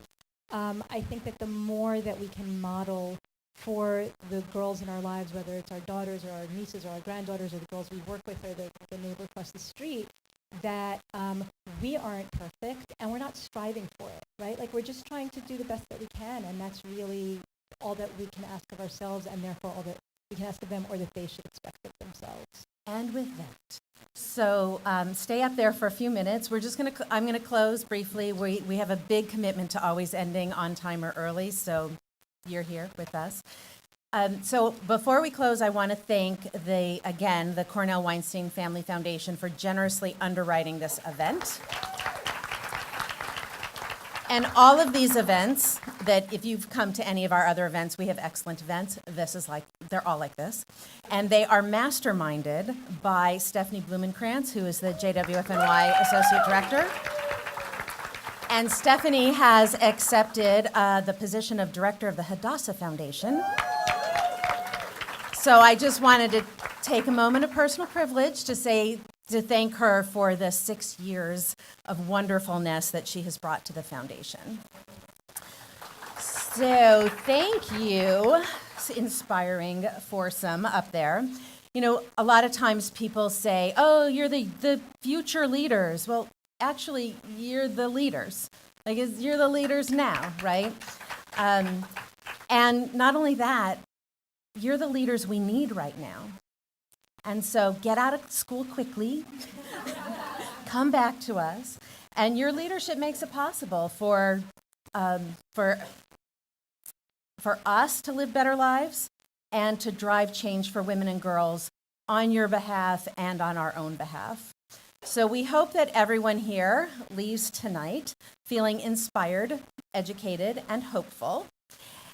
I think that the more that we can model for the girls in our lives, whether it's our daughters or our nieces or our granddaughters or the girls we work with or the neighbor across the street, that we aren't perfect and we're not striving for it, right? Like, we're just trying to do the best that we can, and that's really all that we can ask of ourselves, and therefore all that we can ask of them, or that they should expect of themselves. And with that, so stay up there for a few minutes. We're just I'm gonna close briefly. We have a big commitment to always ending on time or early, so you're here with us. So before we close, I want to thank the Cornell Weinstein Family Foundation for generously underwriting this event. And all of these events, that if you've come to any of our other events, we have excellent events. They're all like this. And they are masterminded by Stephanie Blumenkrantz, who is the JWFNY Associate Director. And Stephanie has accepted the position of Director of the Hadassah Foundation. So I just wanted to take a moment of personal privilege to thank her for the 6 years of wonderfulness that she has brought to the foundation. So thank you, inspiring foursome up there. You know, a lot of times people say, oh, you're the future leaders. Well, actually, you're the leaders. You're the leaders now, right? And not only that, you're the leaders we need right now. And so get out of school quickly, come back to us, and your leadership makes it possible for us to live better lives and to drive change for women and girls on your behalf and on our own behalf. So we hope that everyone here leaves tonight feeling inspired, educated, and hopeful.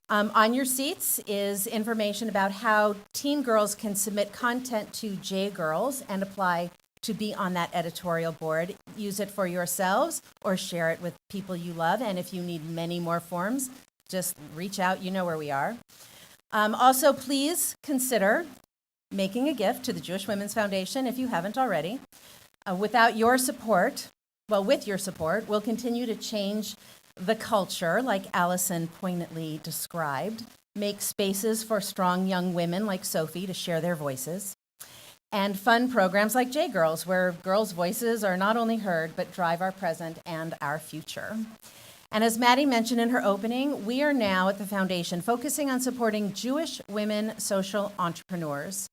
On your seats is information about how teen girls can submit content to jGirls and apply to be on that editorial board. Use it for yourselves or share it with people you love. And if you need many more forms, just reach out. You know where we are. Also, please consider making a gift to the Jewish Women's Foundation if you haven't already. With your support, we'll continue to change the culture, like Allison poignantly described, make spaces for strong young women like Sophie to share their voices, and fund programs like jGirls, where girls' voices are not only heard, but drive our present and our future. And as Maddie mentioned in her opening, we are now at the foundation focusing on supporting Jewish women social entrepreneurs.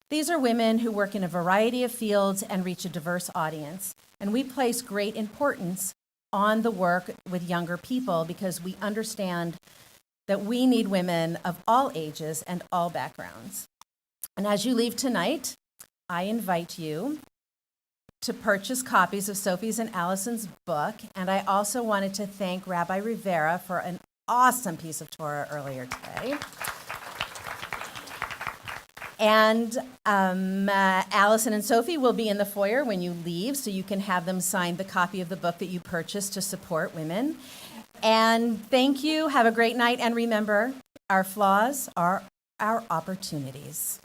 These are women who work in a variety of fields and reach a diverse audience. And we place great importance on the work with younger people because we understand that we need women of all ages and all backgrounds. And as you leave tonight, I invite you to purchase copies of Sophie's and Allison's book. And I also wanted to thank Rabbi Rivera for an awesome piece of Torah earlier today. And Allison and Sophie will be in the foyer when you leave, so you can have them sign the copy of the book that you purchased to support women. And thank you. Have a great night. And remember, our flaws are our opportunities.